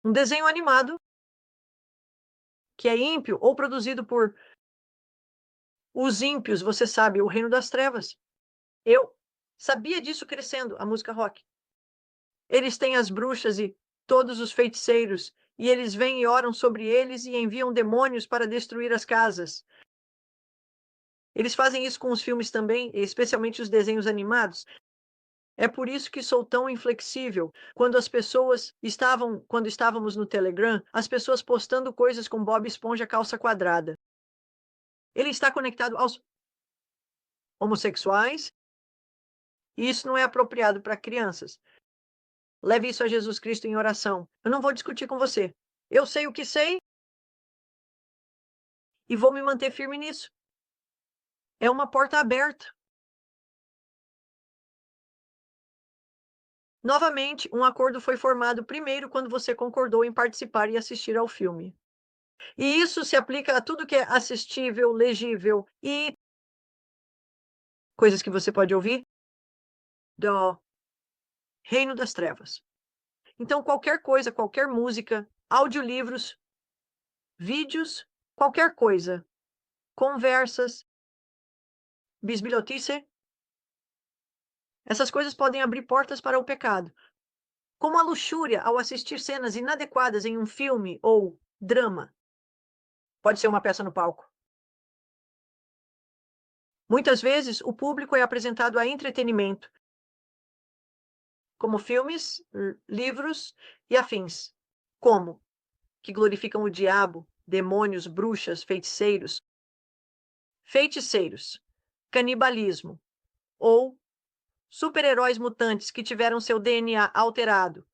Speaker 1: um desenho animado que é ímpio ou produzido por os ímpios, você sabe, o reino das trevas. Eu sabia disso crescendo, a música rock. Eles têm as bruxas e todos os feiticeiros, e eles vêm e oram sobre eles e enviam demônios para destruir as casas. Eles fazem isso com os filmes também, especialmente os desenhos animados. É por isso que sou tão inflexível. Quando estávamos no Telegram, as pessoas postando coisas com Bob Esponja calça quadrada. Ele está conectado aos homossexuais, e isso não é apropriado para crianças. Leve isso a Jesus Cristo em oração. Eu não vou discutir com você. Eu sei o que sei e vou me manter firme nisso. É uma porta aberta. Novamente, um acordo foi formado primeiro quando você concordou em participar e assistir ao filme. E isso se aplica a tudo que é assistível, legível e coisas que você pode ouvir do reino das trevas. Então, qualquer coisa, qualquer música, audiolivros, vídeos, qualquer coisa, conversas, bisbilhotice, essas coisas podem abrir portas para o pecado. Como a luxúria ao assistir cenas inadequadas em um filme ou drama. Pode ser uma peça no palco. Muitas vezes, o público é apresentado a entretenimento, como filmes, livros e afins. Como? Que glorificam o diabo, demônios, bruxas, feiticeiros, canibalismo, ou super-heróis mutantes que tiveram seu DNA alterado,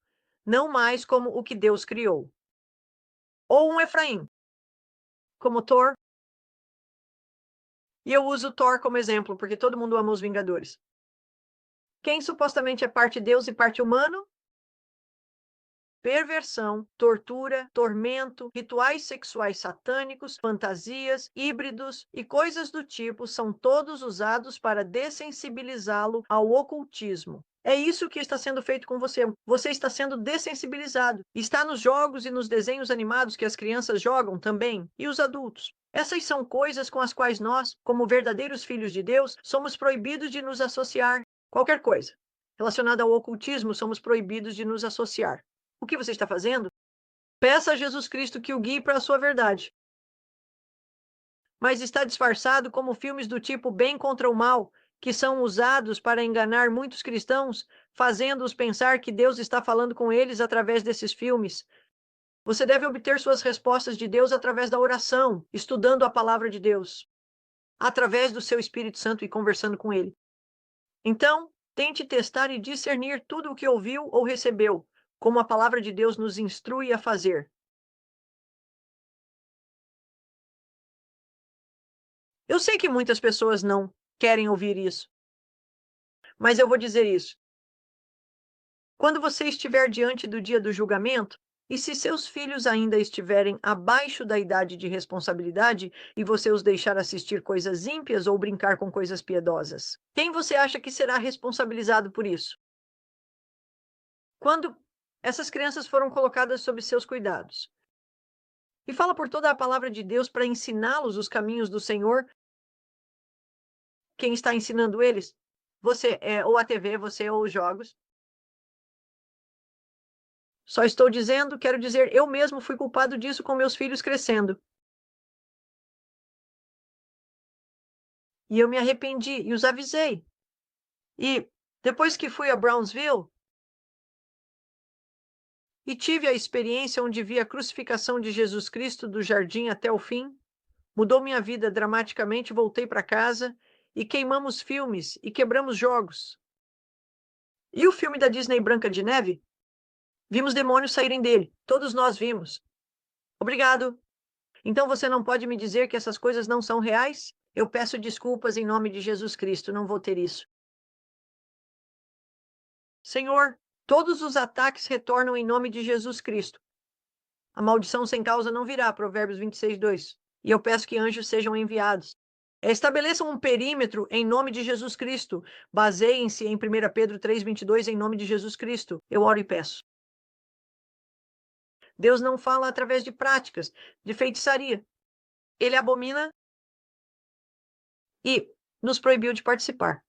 Speaker 1: não mais como o que Deus criou. Ou um Efraim, como Thor. E eu uso Thor como exemplo, porque todo mundo ama os Vingadores. Quem supostamente é parte Deus e parte humano? Perversão, tortura, tormento, rituais sexuais satânicos, fantasias, híbridos e coisas do tipo são todos usados para dessensibilizá-lo ao ocultismo. É isso que está sendo feito com você. Você está sendo dessensibilizado. Está nos jogos e nos desenhos animados que as crianças jogam também, e os adultos. Essas são coisas com as quais nós, como verdadeiros filhos de Deus, somos proibidos de nos associar. Qualquer coisa. relacionada ao ocultismo, somos proibidos de nos associar. O que você está fazendo? Peça a Jesus Cristo que o guie para a sua verdade. Mas está disfarçado como filmes do tipo Bem contra o Mal, que são usados para enganar muitos cristãos, fazendo-os pensar que Deus está falando com eles através desses filmes. Você deve obter suas respostas de Deus através da oração, estudando a palavra de Deus, através do seu Espírito Santo e conversando com ele. Então, tente testar e discernir tudo o que ouviu ou recebeu, como a palavra de Deus nos instrui a fazer. Eu sei que muitas pessoas não querem ouvir isso, mas eu vou dizer isso. Quando você estiver diante do dia do julgamento, e se seus filhos ainda estiverem abaixo da idade de responsabilidade e você os deixar assistir coisas ímpias ou brincar com coisas piedosas, quem você acha que será responsabilizado por isso? Quando essas crianças foram colocadas sob seus cuidados. E fala por toda a palavra de Deus para ensiná-los os caminhos do Senhor. Quem está ensinando eles? Você, ou a TV, você ou os jogos. Só estou dizendo, quero dizer, eu mesmo fui culpado disso com meus filhos crescendo. E eu me arrependi e os avisei. E depois que fui a Brownsville e tive a experiência onde vi a crucificação de Jesus Cristo do jardim até o fim, mudou minha vida dramaticamente, voltei para casa e queimamos filmes e quebramos jogos. E o filme da Disney Branca de Neve? Vimos demônios saírem dele. Todos nós vimos. Obrigado. Então você não pode me dizer que essas coisas não são reais? Eu peço desculpas em nome de Jesus Cristo, não vou ter isso. Senhor, todos os ataques retornam em nome de Jesus Cristo. A maldição sem causa não virá, Provérbios 26:2. E eu peço que anjos sejam enviados. Estabeleçam um perímetro em nome de Jesus Cristo. Baseiem-se em 1 Pedro 3:22 em nome de Jesus Cristo. Eu oro e peço. Deus não fala através de práticas, de feitiçaria. Ele abomina e nos proibiu de participar.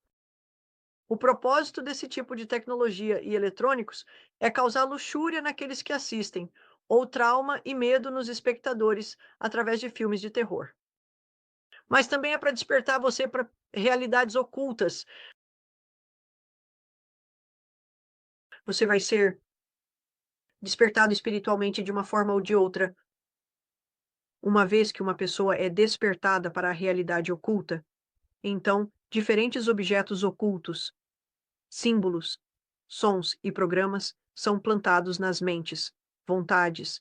Speaker 1: O propósito desse tipo de tecnologia e eletrônicos é causar luxúria naqueles que assistem, ou trauma e medo nos espectadores através de filmes de terror. Mas também é para despertar você para realidades ocultas. Você vai ser despertado espiritualmente de uma forma ou de outra. Uma vez que uma pessoa é despertada para a realidade oculta, então diferentes objetos ocultos, símbolos, sons e programas são plantados nas mentes, vontades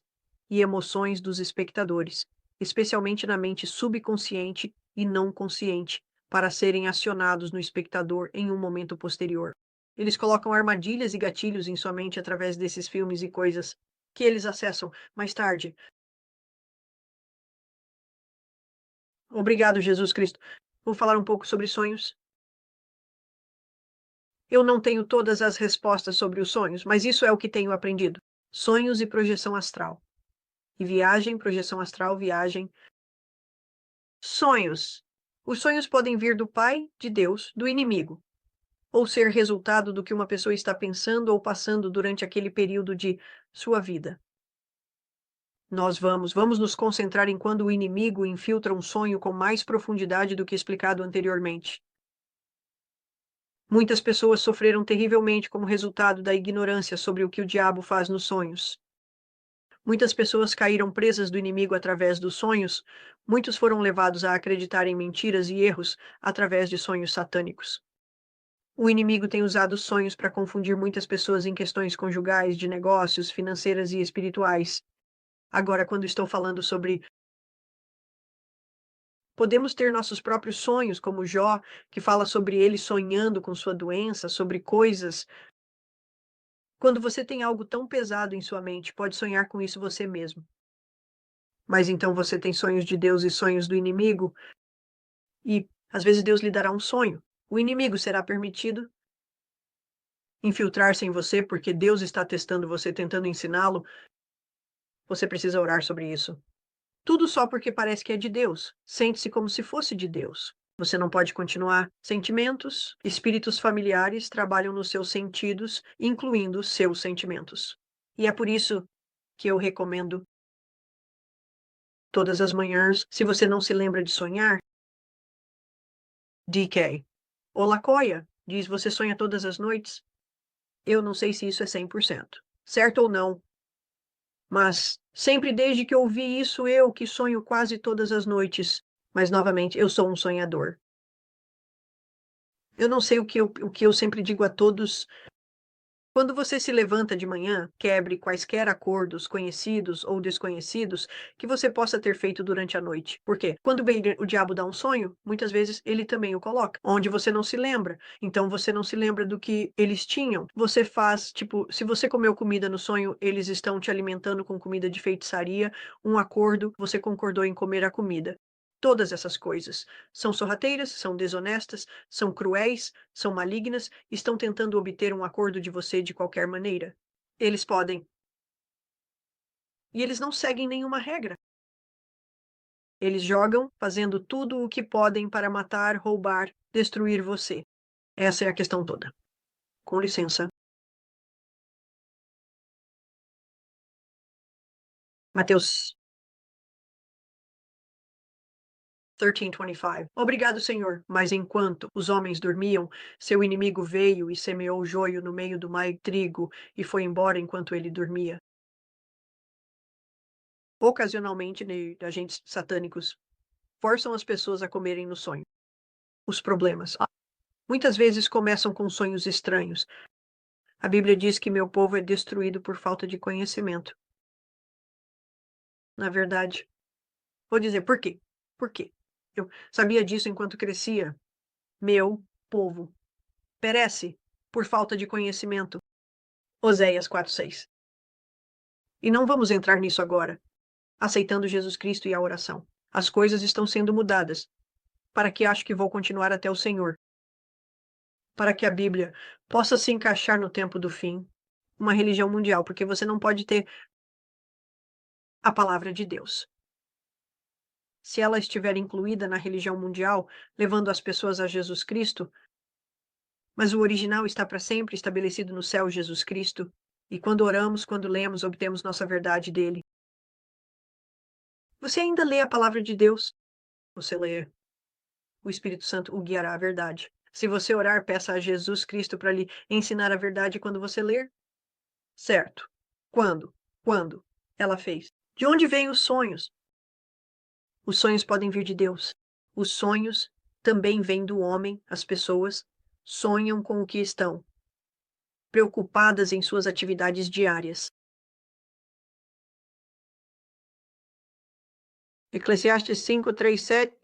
Speaker 1: e emoções dos espectadores, especialmente na mente subconsciente e não consciente, para serem acionados no espectador em um momento posterior. Eles colocam armadilhas e gatilhos em sua mente através desses filmes e coisas que eles acessam mais tarde. Obrigado, Jesus Cristo. Vou falar um pouco sobre sonhos. Eu não tenho todas as respostas sobre os sonhos, mas isso é o que tenho aprendido. Sonhos e projeção astral. E viagem, projeção astral, viagem. Sonhos. Os sonhos podem vir do Pai, de Deus, do inimigo, ou ser resultado do que uma pessoa está pensando ou passando durante aquele período de sua vida. Nós vamos nos concentrar em quando o inimigo infiltra um sonho com mais profundidade do que explicado anteriormente. Muitas pessoas sofreram terrivelmente como resultado da ignorância sobre o que o diabo faz nos sonhos. Muitas pessoas caíram presas do inimigo através dos sonhos, muitos foram levados a acreditar em mentiras e erros através de sonhos satânicos. O inimigo tem usado sonhos para confundir muitas pessoas em questões conjugais, de negócios, financeiras e espirituais. Agora, quando estou falando sobre podemos ter nossos próprios sonhos, como Jó, que fala sobre ele sonhando com sua doença, sobre coisas. Quando você tem algo tão pesado em sua mente, pode sonhar com isso você mesmo. Mas então você tem sonhos de Deus e sonhos do inimigo, e às vezes Deus lhe dará um sonho. O inimigo será permitido infiltrar-se em você porque Deus está testando você, tentando ensiná-lo. Você precisa orar sobre isso. Tudo só porque parece que é de Deus. Sente-se como se fosse de Deus. Você não pode continuar. Sentimentos, espíritos familiares trabalham nos seus sentidos, incluindo seus sentimentos. E é por isso que eu recomendo todas as manhãs, se você não se lembra de sonhar, DK. O Lacoya diz: você sonha todas as noites? Eu não sei se isso é 100%, certo ou não, mas sempre desde que ouvi isso, eu que sonho quase todas as noites. Mas, novamente, eu sou um sonhador. Eu não sei o que eu sempre digo a todos. Quando você se levanta de manhã, quebre quaisquer acordos, conhecidos ou desconhecidos, que você possa ter feito durante a noite. Por quê? Quando vem o diabo dá um sonho, muitas vezes ele também o coloca, onde você não se lembra. Então você não se lembra do que eles tinham. Você faz, tipo, se você comeu comida no sonho, eles estão te alimentando com comida de feitiçaria, um acordo, você concordou em comer a comida. Todas essas coisas são sorrateiras, são desonestas, são cruéis, são malignas, estão tentando obter um acordo de você de qualquer maneira. Eles podem. E eles não seguem nenhuma regra. Eles jogam fazendo tudo o que podem para matar, roubar, destruir você. Essa é a questão toda. Com licença. Mateus 13:25. Obrigado, Senhor. Mas enquanto os homens dormiam, seu inimigo veio e semeou joio no meio do trigo e foi embora enquanto ele dormia. Ocasionalmente, agentes satânicos forçam as pessoas a comerem no sonho. Os problemas muitas vezes começam com sonhos estranhos. A Bíblia diz que meu povo é destruído por falta de conhecimento. Na verdade, vou dizer por quê? Por quê? Eu sabia disso enquanto crescia. Meu povo perece por falta de conhecimento. Oséias 4:6. E não vamos entrar nisso agora. Aceitando Jesus Cristo e a oração. As coisas estão sendo mudadas. Para que acho que vou continuar até o Senhor? Para que a Bíblia possa se encaixar no tempo do fim. Uma religião mundial, porque você não pode ter a palavra de Deus. Se ela estiver incluída na religião mundial, levando as pessoas a Jesus Cristo, mas o original está para sempre estabelecido no céu, Jesus Cristo, e quando oramos, quando lemos, obtemos nossa verdade dele. Você ainda lê a palavra de Deus? Você lê. O Espírito Santo o guiará à verdade. Se você orar, peça a Jesus Cristo para lhe ensinar a verdade quando você ler. Certo. Quando? Quando? Ela fez. De onde vêm os sonhos? Os sonhos podem vir de Deus. Os sonhos também vêm do homem, as pessoas sonham com o que estão preocupadas em suas atividades diárias. Eclesiastes 5:3-7.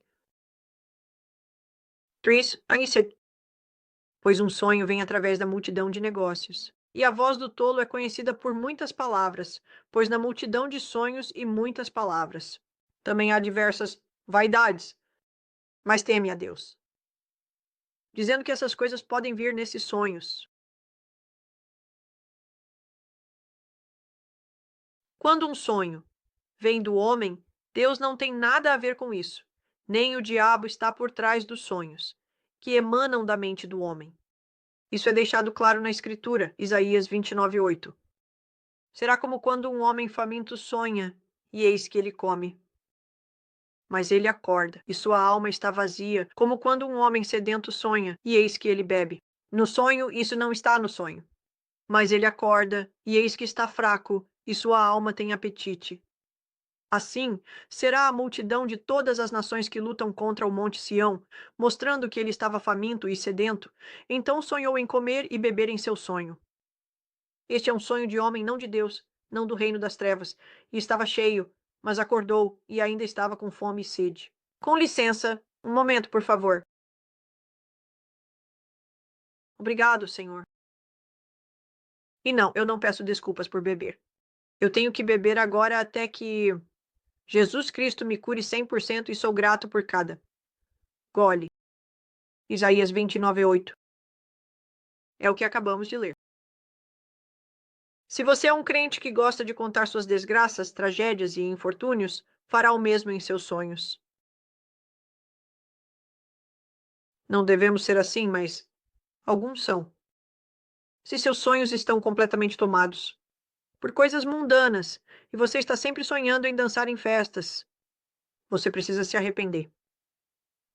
Speaker 1: 3, aí você. Pois um sonho vem através da multidão de negócios. E a voz do tolo é conhecida por muitas palavras, pois na multidão de sonhos e muitas palavras. Também há diversas vaidades, mas teme a Deus. Dizendo que essas coisas podem vir nesses sonhos. Quando um sonho vem do homem, Deus não tem nada a ver com isso. Nem o diabo está por trás dos sonhos, que emanam da mente do homem. Isso é deixado claro na Escritura, Isaías 29:8. Será como quando um homem faminto sonha, e eis que ele come. Mas ele acorda, e sua alma está vazia, como quando um homem sedento sonha, e eis que ele bebe. No sonho, isso não está no sonho. Mas ele acorda, e eis que está fraco, e sua alma tem apetite. Assim, será a multidão de todas as nações que lutam contra o monte Sião, mostrando que ele estava faminto e sedento. Então sonhou em comer e beber em seu sonho. Este é um sonho de homem, não de Deus, não do reino das trevas. E estava cheio, mas acordou e ainda estava com fome e sede. Com licença, um momento, por favor. Obrigado, Senhor. E não, eu não peço desculpas por beber. Eu tenho que beber agora até que Jesus Cristo me cure 100% e sou grato por cada gole. Isaías 29:8. É o que acabamos de ler. Se você é um crente que gosta de contar suas desgraças, tragédias e infortúnios, fará o mesmo em seus sonhos. Não devemos ser assim, mas alguns são. Se seus sonhos estão completamente tomados por coisas mundanas e você está sempre sonhando em dançar em festas, você precisa se arrepender.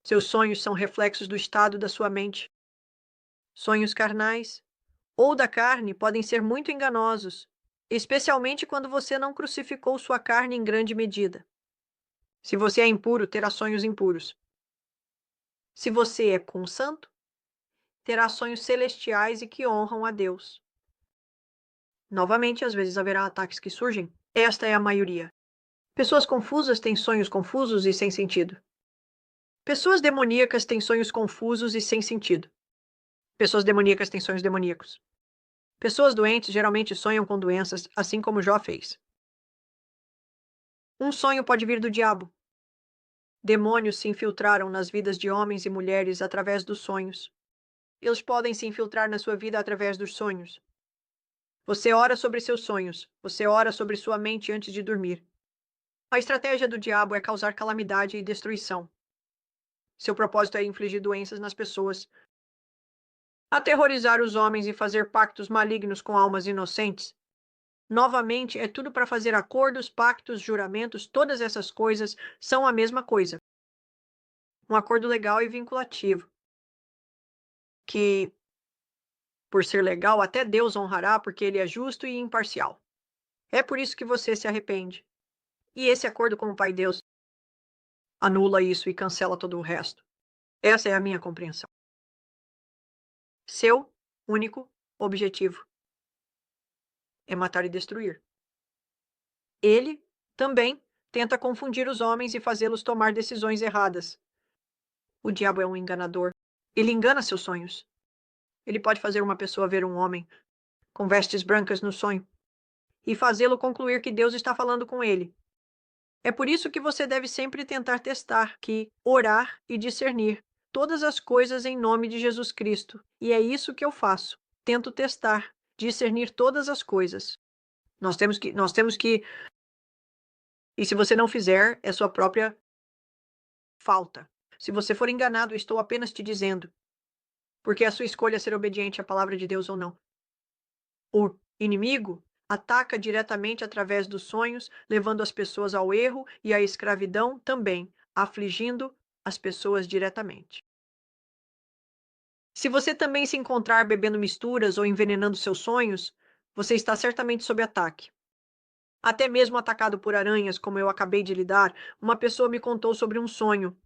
Speaker 1: Seus sonhos são reflexos do estado da sua mente. Sonhos carnais ou da carne podem ser muito enganosos, especialmente quando você não crucificou sua carne em grande medida. Se você é impuro, terá sonhos impuros. Se você é santo, terá sonhos celestiais e que honram a Deus. Novamente, às vezes haverá ataques que surgem. Esta é a maioria. Pessoas confusas têm sonhos confusos e sem sentido. Pessoas demoníacas têm sonhos confusos e sem sentido. Pessoas demoníacas têm sonhos demoníacos. Pessoas doentes geralmente sonham com doenças, assim como Jó fez. Um sonho pode vir do diabo. Demônios se infiltraram nas vidas de homens e mulheres através dos sonhos. Eles podem se infiltrar na sua vida através dos sonhos. Você ora sobre seus sonhos. Você ora sobre sua mente antes de dormir. A estratégia do diabo é causar calamidade e destruição. Seu propósito é infligir doenças nas pessoas, aterrorizar os homens e fazer pactos malignos com almas inocentes. Novamente, é tudo para fazer acordos, pactos, juramentos, todas essas coisas são a mesma coisa. Um acordo legal e vinculativo, que, por ser legal, até Deus honrará, porque ele é justo e imparcial. É por isso que você se arrepende. E esse acordo com o Pai Deus anula isso e cancela todo o resto. Essa é a minha compreensão. Seu único objetivo é matar e destruir. Ele também tenta confundir os homens e fazê-los tomar decisões erradas. O diabo é um enganador. Ele engana seus sonhos. Ele pode fazer uma pessoa ver um homem com vestes brancas no sonho e fazê-lo concluir que Deus está falando com ele. É por isso que você deve sempre tentar testar, que orar e discernir todas as coisas em nome de Jesus Cristo. E é isso que eu faço. Tento testar, discernir todas as coisas. Nós temos que, e se você não fizer, é sua própria falta. Se você for enganado, estou apenas te dizendo, porque é a sua escolha ser obediente à palavra de Deus ou não. O inimigo ataca diretamente através dos sonhos, levando as pessoas ao erro e à escravidão também, afligindo as pessoas diretamente. Se você também se encontrar bebendo misturas ou envenenando seus sonhos, você está certamente sob ataque. Até mesmo atacado por aranhas, como eu acabei de lidar, uma pessoa me contou sobre um sonho.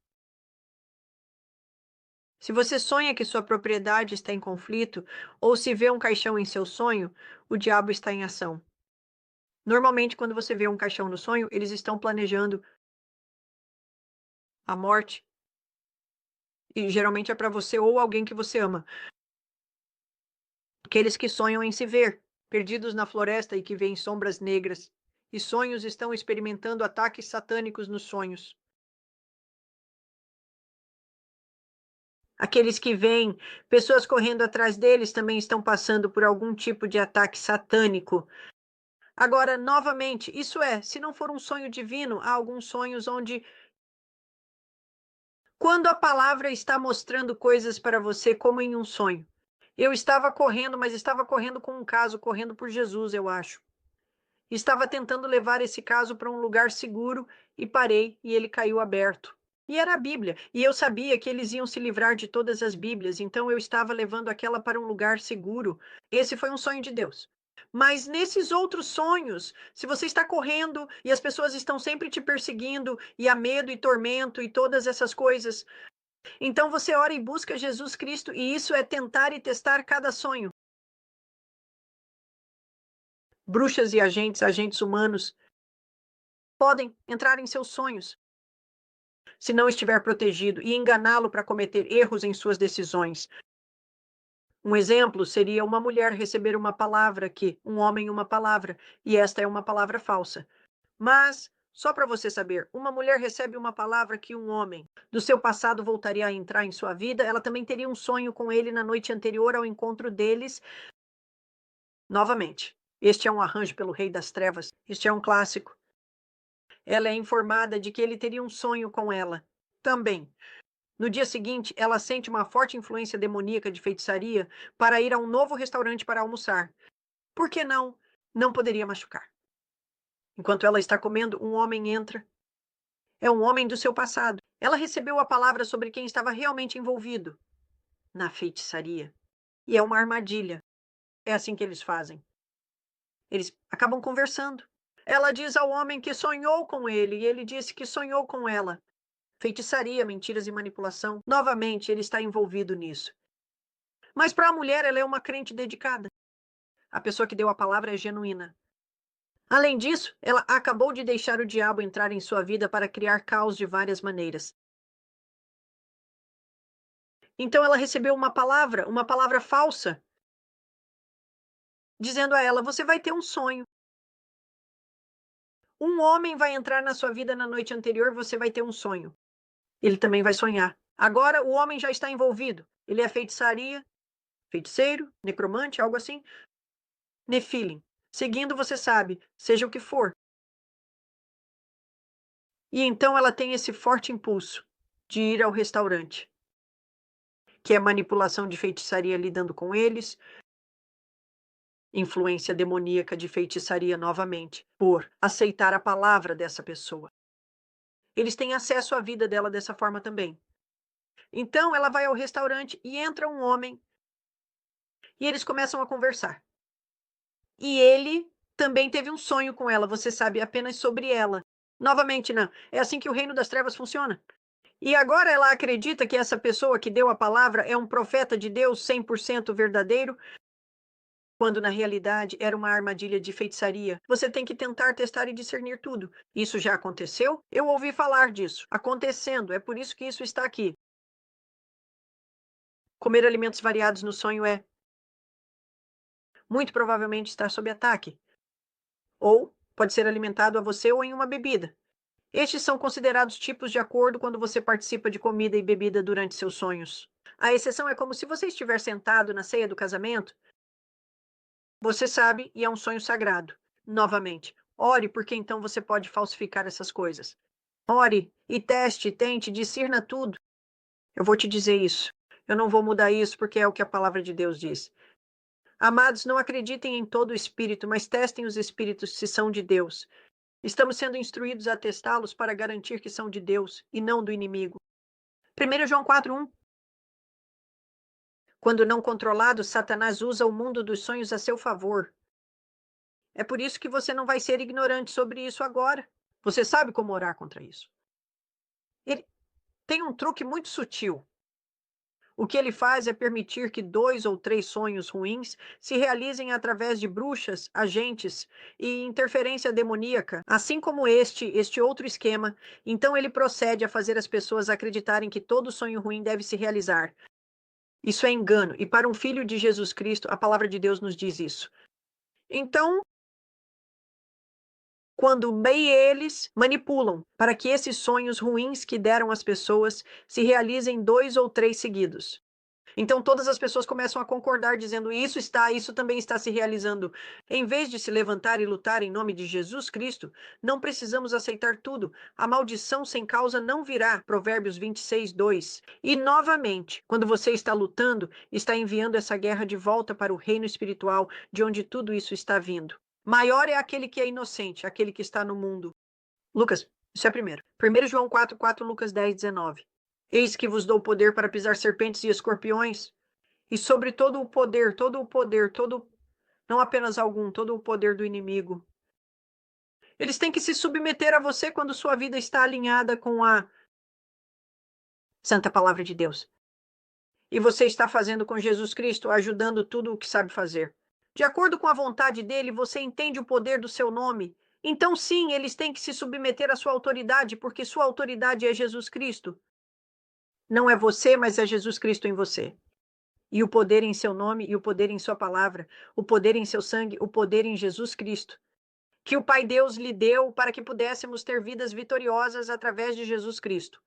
Speaker 1: Se você sonha que sua propriedade está em conflito, ou se vê um caixão em seu sonho, o diabo está em ação. Normalmente, quando você vê um caixão no sonho, eles estão planejando a morte. E geralmente é para você ou alguém que você ama. Aqueles que sonham em se ver, perdidos na floresta e que veem sombras negras. E sonhos estão experimentando ataques satânicos nos sonhos. Aqueles que veem pessoas correndo atrás deles também estão passando por algum tipo de ataque satânico. Agora, novamente, isso é, se não for um sonho divino, há alguns sonhos onde, quando a palavra está mostrando coisas para você, como em um sonho. Eu estava correndo, mas estava correndo com um caso, correndo por Jesus, eu acho. Estava tentando levar esse caso para um lugar seguro e parei e ele caiu aberto. E era a Bíblia, e eu sabia que eles iam se livrar de todas as Bíblias, então eu estava levando aquela para um lugar seguro. Esse foi um sonho de Deus. Mas nesses outros sonhos, se você está correndo e as pessoas estão sempre te perseguindo, e há medo e tormento e todas essas coisas, então você ora e busca Jesus Cristo, e isso é tentar e testar cada sonho. Bruxas e agentes humanos, podem entrar em seus sonhos, se não estiver protegido, e enganá-lo para cometer erros em suas decisões. Um exemplo seria uma mulher receber uma palavra um homem uma palavra, e esta é uma palavra falsa. Mas, só para você saber, uma mulher recebe uma palavra que um homem do seu passado voltaria a entrar em sua vida, ela também teria um sonho com ele na noite anterior ao encontro deles. Novamente, este é um arranjo pelo Rei das Trevas, este é um clássico. Ela é informada de que ele teria um sonho com ela também. No dia seguinte, ela sente uma forte influência demoníaca de feitiçaria para ir a um novo restaurante para almoçar. Por que não? Não poderia machucar. Enquanto ela está comendo, um homem entra. É um homem do seu passado. Ela recebeu a palavra sobre quem estava realmente envolvido na feitiçaria. E é uma armadilha. É assim que eles fazem. Eles acabam conversando. Ela diz ao homem que sonhou com ele, e ele disse que sonhou com ela. Feitiçaria, mentiras e manipulação. Novamente, ele está envolvido nisso. Mas para a mulher, ela é uma crente dedicada. A pessoa que deu a palavra é genuína. Além disso, ela acabou de deixar o diabo entrar em sua vida para criar caos de várias maneiras. Então ela recebeu uma palavra falsa, dizendo a ela: você vai ter um sonho. Um homem vai entrar na sua vida na noite anterior, você vai ter um sonho. Ele também vai sonhar. Agora o homem já está envolvido. Ele é feitiçaria, feiticeiro, necromante, algo assim. Nefilim. Seguindo, você sabe, seja o que for. E então ela tem esse forte impulso de ir ao restaurante, que é manipulação de feitiçaria lidando com eles, influência demoníaca de feitiçaria novamente, por aceitar a palavra dessa pessoa. Eles têm acesso à vida dela dessa forma também. Então ela vai ao restaurante e entra um homem e eles começam a conversar. E ele também teve um sonho com ela, você sabe apenas sobre ela. Novamente, não. É assim que o reino das trevas funciona. E agora ela acredita que essa pessoa que deu a palavra é um profeta de Deus 100% verdadeiro, quando na realidade era uma armadilha de feitiçaria. Você tem que tentar, testar e discernir tudo. Isso já aconteceu? Eu ouvi falar disso. Acontecendo, é por isso que isso está aqui. Comer alimentos variados no sonho é muito provavelmente estar sob ataque. Ou pode ser alimentado a você ou em uma bebida. Estes são considerados tipos de acordo quando você participa de comida e bebida durante seus sonhos. A exceção é como se você estiver sentado na ceia do casamento. Você sabe e é um sonho sagrado. Novamente, ore porque então você pode falsificar essas coisas. Ore e teste, tente, discirna tudo. Eu vou te dizer isso. Eu não vou mudar isso porque é o que a palavra de Deus diz. Amados, não acreditem em todo o espírito, mas testem os espíritos se são de Deus. Estamos sendo instruídos a testá-los para garantir que são de Deus e não do inimigo. 1 João 4:1. Quando não controlado, Satanás usa o mundo dos sonhos a seu favor. É por isso que você não vai ser ignorante sobre isso agora. Você sabe como orar contra isso. Ele tem um truque muito sutil. O que ele faz é permitir que 2 ou 3 sonhos ruins se realizem através de bruxas, agentes e interferência demoníaca, assim como este outro esquema. Então ele procede a fazer as pessoas acreditarem que todo sonho ruim deve se realizar. Isso é engano, e para um filho de Jesus Cristo, a palavra de Deus nos diz isso. Então, quando bem eles manipulam para que esses sonhos ruins que deram às pessoas se realizem 2 ou 3 seguidos. Então todas as pessoas começam a concordar, dizendo: isso também está se realizando. Em vez de se levantar e lutar em nome de Jesus Cristo, não precisamos aceitar tudo. A maldição sem causa não virá. Provérbios 26:2. E novamente, quando você está lutando, está enviando essa guerra de volta para o reino espiritual, de onde tudo isso está vindo. Maior é aquele que é inocente, aquele que está no mundo. Lucas, isso é primeiro. 1 João 4:4, Lucas 10:19. Eis que vos dou poder para pisar serpentes e escorpiões, e sobre todo o poder, não apenas algum, todo o poder do inimigo. Eles têm que se submeter a você quando sua vida está alinhada com a santa palavra de Deus. E você está fazendo com Jesus Cristo, ajudando tudo o que sabe fazer. De acordo com a vontade dele, você entende o poder do seu nome. Então, sim, eles têm que se submeter à sua autoridade, porque sua autoridade é Jesus Cristo. Não é você, mas é Jesus Cristo em você. E o poder em seu nome, e o poder em sua palavra, o poder em seu sangue, o poder em Jesus Cristo, que o Pai Deus lhe deu para que pudéssemos ter vidas vitoriosas através de Jesus Cristo.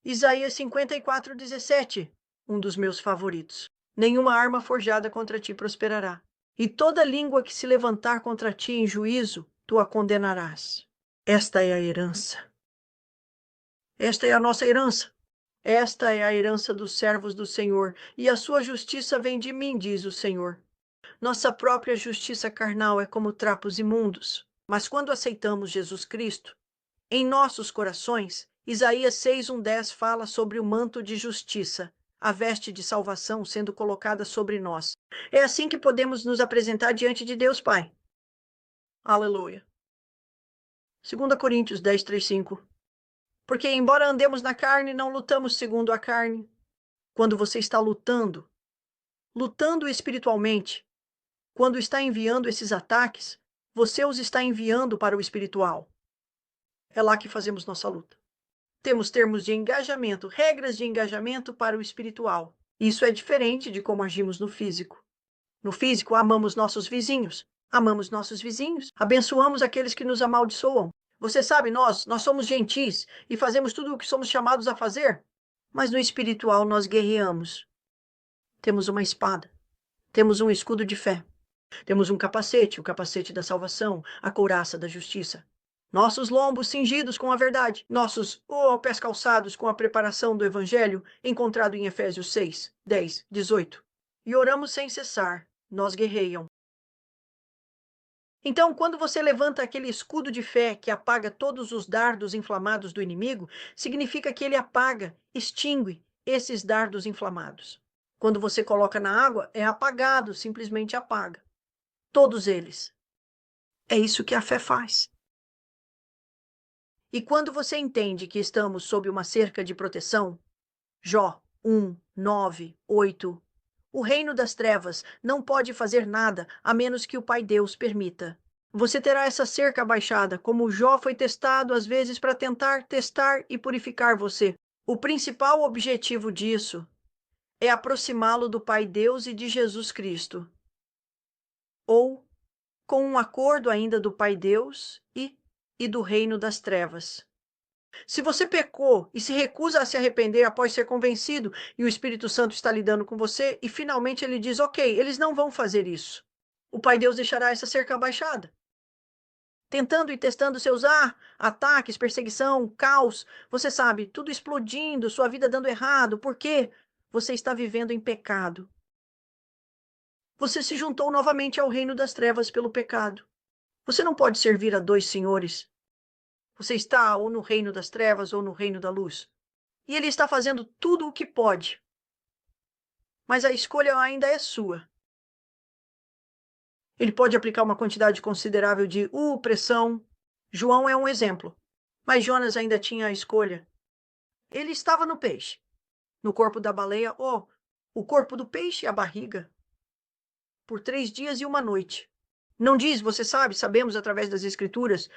Speaker 1: Isaías 54:17, um dos meus favoritos. Nenhuma arma forjada contra ti prosperará, e toda língua que se levantar contra ti em juízo, tu a condenarás. Esta é a herança. Esta é a nossa herança. Esta é a herança dos servos do Senhor, e a sua justiça vem de mim, diz o Senhor. Nossa própria justiça carnal é como trapos imundos. Mas quando aceitamos Jesus Cristo, em nossos corações, Isaías 6:10 fala sobre o manto de justiça, a veste de salvação sendo colocada sobre nós. É assim que podemos nos apresentar diante de Deus Pai. Aleluia. 2 Coríntios 10:3-5. Porque, embora andemos na carne, não lutamos segundo a carne. Quando você está lutando espiritualmente, quando está enviando esses ataques, você os está enviando para o espiritual. É lá que fazemos nossa luta. Temos termos de engajamento, regras de engajamento para o espiritual. Isso é diferente de como agimos no físico. No físico, amamos nossos vizinhos, abençoamos aqueles que nos amaldiçoam. Você sabe, nós somos gentis e fazemos tudo o que somos chamados a fazer. Mas no espiritual nós guerreamos. Temos uma espada, temos um escudo de fé, temos um capacete, o capacete da salvação, a couraça da justiça. Nossos lombos cingidos com a verdade, nossos pés calçados com a preparação do evangelho, encontrado em Efésios 6:10-18. E oramos sem cessar, nós guerreiam. Então, quando você levanta aquele escudo de fé que apaga todos os dardos inflamados do inimigo, significa que ele apaga, extingue esses dardos inflamados. Quando você coloca na água, é apagado, simplesmente apaga. Todos eles. É isso que a fé faz. E quando você entende que estamos sob uma cerca de proteção, Jó 1:9-8, o reino das trevas não pode fazer nada a menos que o Pai Deus permita. Você terá essa cerca abaixada, como Jó foi testado às vezes para tentar testar e purificar você. O principal objetivo disso é aproximá-lo do Pai Deus e de Jesus Cristo. Ou com um acordo ainda do Pai Deus e do reino das trevas. Se você pecou e se recusa a se arrepender após ser convencido, e o Espírito Santo está lidando com você, e finalmente ele diz, ok, eles não vão fazer isso. O Pai Deus deixará essa cerca abaixada. Tentando e testando seus ataques, perseguição, caos, você sabe, tudo explodindo, sua vida dando errado. Por quê? Você está vivendo em pecado. Você se juntou novamente ao reino das trevas pelo pecado. Você não pode servir a dois senhores. Você está ou no reino das trevas ou no reino da luz. E ele está fazendo tudo o que pode. Mas a escolha ainda é sua. Ele pode aplicar uma quantidade considerável de pressão. João é um exemplo. Mas Jonas ainda tinha a escolha. Ele estava no peixe. No corpo da baleia, o corpo do peixe e a barriga. Por 3 dias e uma noite. Não diz, você sabe, sabemos através das escrituras,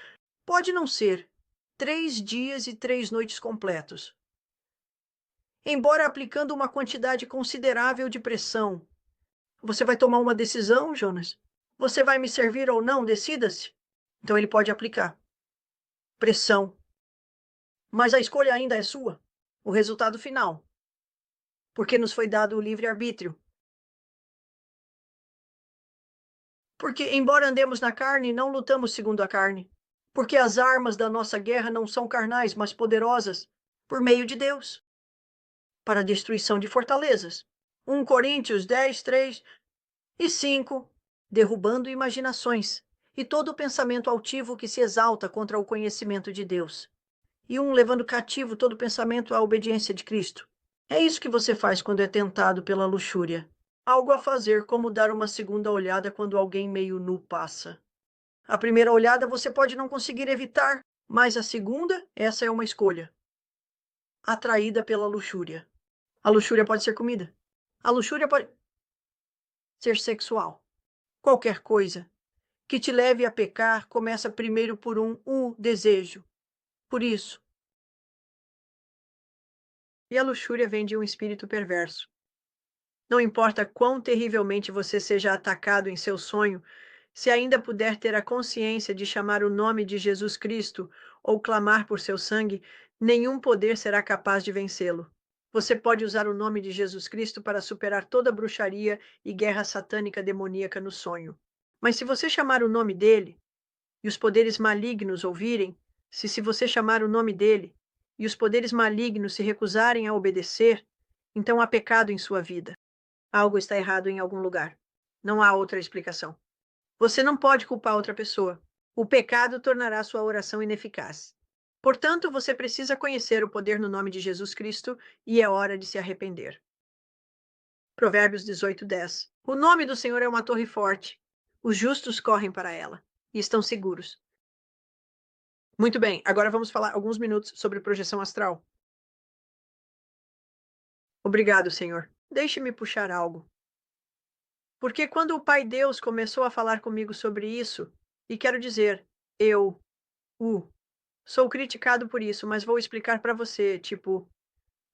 Speaker 1: pode não ser 3 dias e 3 noites completos. Embora aplicando uma quantidade considerável de pressão. Você vai tomar uma decisão, Jonas? Você vai me servir ou não? Decida-se. Então ele pode aplicar pressão. Mas a escolha ainda é sua. O resultado final. Porque nos foi dado o livre-arbítrio. Porque, embora andemos na carne, não lutamos segundo a carne. Porque as armas da nossa guerra não são carnais, mas poderosas, por meio de Deus, para a destruição de fortalezas. 1 Coríntios 10:3-5, derrubando imaginações, e todo pensamento altivo que se exalta contra o conhecimento de Deus. E levando cativo todo pensamento à obediência de Cristo. É isso que você faz quando é tentado pela luxúria. Algo a fazer, como dar uma segunda olhada quando alguém meio nu passa. A primeira olhada você pode não conseguir evitar, mas a segunda, essa é uma escolha. Atraída pela luxúria. A luxúria pode ser comida. A luxúria pode ser sexual. Qualquer coisa que te leve a pecar começa primeiro por um desejo. Por isso. E a luxúria vem de um espírito perverso. Não importa quão terrivelmente você seja atacado em seu sonho, se ainda puder ter a consciência de chamar o nome de Jesus Cristo ou clamar por seu sangue, nenhum poder será capaz de vencê-lo. Você pode usar o nome de Jesus Cristo para superar toda bruxaria e guerra satânica demoníaca no sonho. Mas se você chamar o nome dele, e os poderes malignos ouvirem, se você chamar o nome dele, e os poderes malignos se recusarem a obedecer, então há pecado em sua vida. Algo está errado em algum lugar. Não há outra explicação. Você não pode culpar outra pessoa. O pecado tornará sua oração ineficaz. Portanto, você precisa conhecer o poder no nome de Jesus Cristo e é hora de se arrepender. Provérbios 18:10. O nome do Senhor é uma torre forte. Os justos correm para ela e estão seguros. Muito bem, agora vamos falar alguns minutos sobre projeção astral. Obrigado, Senhor. Deixe-me puxar algo. Porque quando o Pai Deus começou a falar comigo sobre isso, e quero dizer, eu, o, sou criticado por isso, mas vou explicar para você, tipo,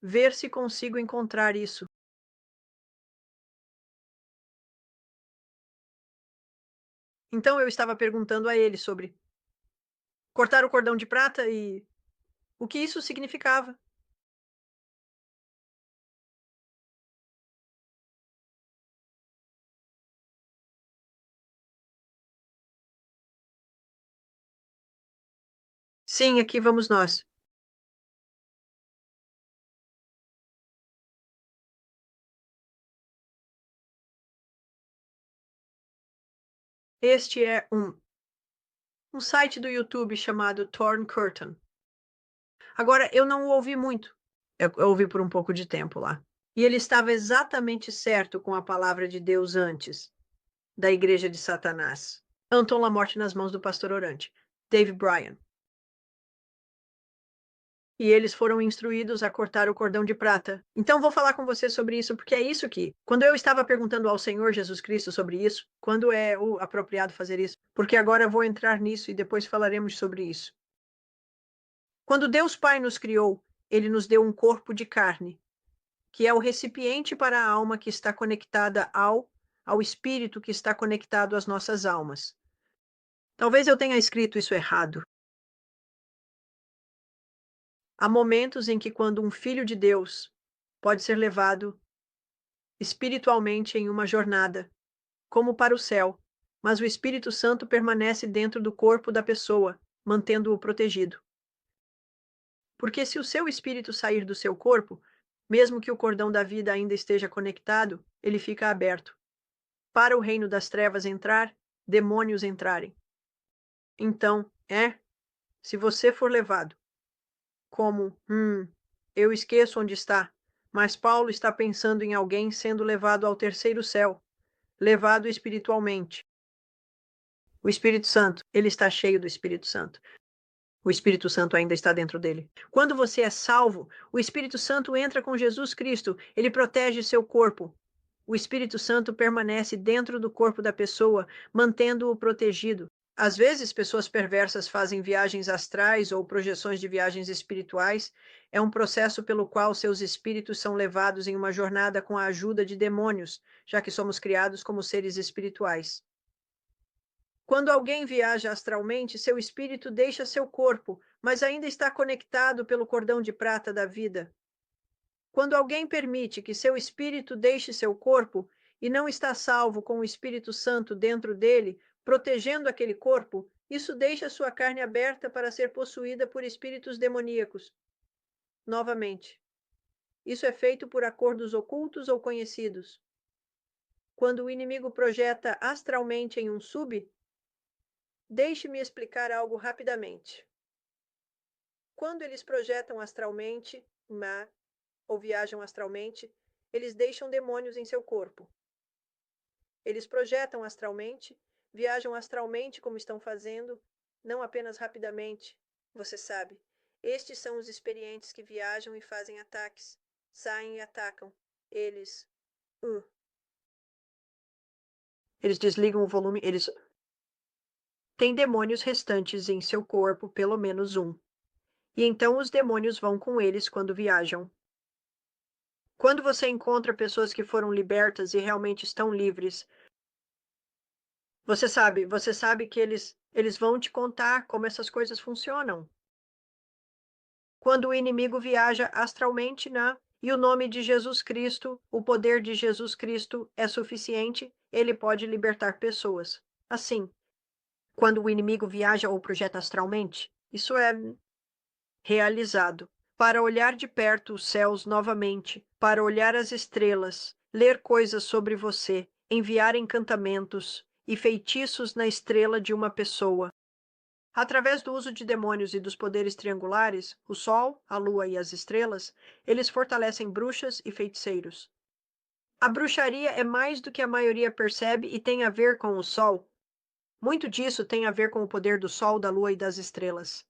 Speaker 1: ver se consigo encontrar isso. Então eu estava perguntando a ele sobre cortar o cordão de prata e o que isso significava. Sim, aqui vamos nós. Este é um site do YouTube chamado Torn Curtain. Agora, eu não o ouvi muito. Eu ouvi por um pouco de tempo lá. E ele estava exatamente certo com a palavra de Deus antes da igreja de Satanás. Anton LaMorte nas mãos do pastor orante, Dave Bryan. E eles foram instruídos a cortar o cordão de prata. Então vou falar com você sobre isso, porque é isso que, quando eu estava perguntando ao Senhor Jesus Cristo sobre isso, quando é o apropriado fazer isso? Porque agora eu vou entrar nisso e depois falaremos sobre isso. Quando Deus Pai nos criou, ele nos deu um corpo de carne, que é o recipiente para a alma que está conectada ao espírito que está conectado às nossas almas. Talvez eu tenha escrito isso errado. Há momentos em que quando um filho de Deus pode ser levado espiritualmente em uma jornada, como para o céu, mas o Espírito Santo permanece dentro do corpo da pessoa, mantendo-o protegido. Porque se o seu espírito sair do seu corpo, mesmo que o cordão da vida ainda esteja conectado, ele fica aberto. Para o reino das trevas entrar, demônios entrarem. Então, se você for levado como, eu esqueço onde está, mas Paulo está pensando em alguém sendo levado ao terceiro céu, levado espiritualmente. O Espírito Santo, ele está cheio do Espírito Santo. O Espírito Santo ainda está dentro dele. Quando você é salvo, o Espírito Santo entra com Jesus Cristo, ele protege seu corpo. O Espírito Santo permanece dentro do corpo da pessoa, mantendo-o protegido. Às vezes, pessoas perversas fazem viagens astrais ou projeções de viagens espirituais. É um processo pelo qual seus espíritos são levados em uma jornada com a ajuda de demônios, já que somos criados como seres espirituais. Quando alguém viaja astralmente, seu espírito deixa seu corpo, mas ainda está conectado pelo cordão de prata da vida. Quando alguém permite que seu espírito deixe seu corpo e não está salvo com o Espírito Santo dentro dele, protegendo aquele corpo, isso deixa sua carne aberta para ser possuída por espíritos demoníacos. Novamente, isso é feito por acordos ocultos ou conhecidos. Quando o inimigo projeta astralmente em um sub, deixe-me explicar algo rapidamente. Quando eles projetam astralmente, ou viajam astralmente, eles deixam demônios em seu corpo. Eles projetam astralmente, viajam astralmente como estão fazendo, não apenas rapidamente, você sabe. Estes são os experientes que viajam e fazem ataques, saem e atacam. Eles, eles desligam o volume, eles têm demônios restantes em seu corpo, pelo menos um. E então os demônios vão com eles quando viajam. Quando você encontra pessoas que foram libertas e realmente estão livres, você sabe que eles vão te contar como essas coisas funcionam. Quando o inimigo viaja astralmente, e o nome de Jesus Cristo, o poder de Jesus Cristo é suficiente, ele pode libertar pessoas. Assim, quando o inimigo viaja ou projeta astralmente, isso é realizado. para olhar de perto os céus novamente, para olhar as estrelas, ler coisas sobre você, enviar encantamentos e feitiços na estrela de uma pessoa. Através do uso de demônios e dos poderes triangulares, o Sol, a Lua e as estrelas, eles fortalecem bruxas e feiticeiros. A bruxaria é mais do que a maioria percebe e tem a ver com o Sol. Muito disso tem a ver com o poder do Sol, da Lua e das estrelas.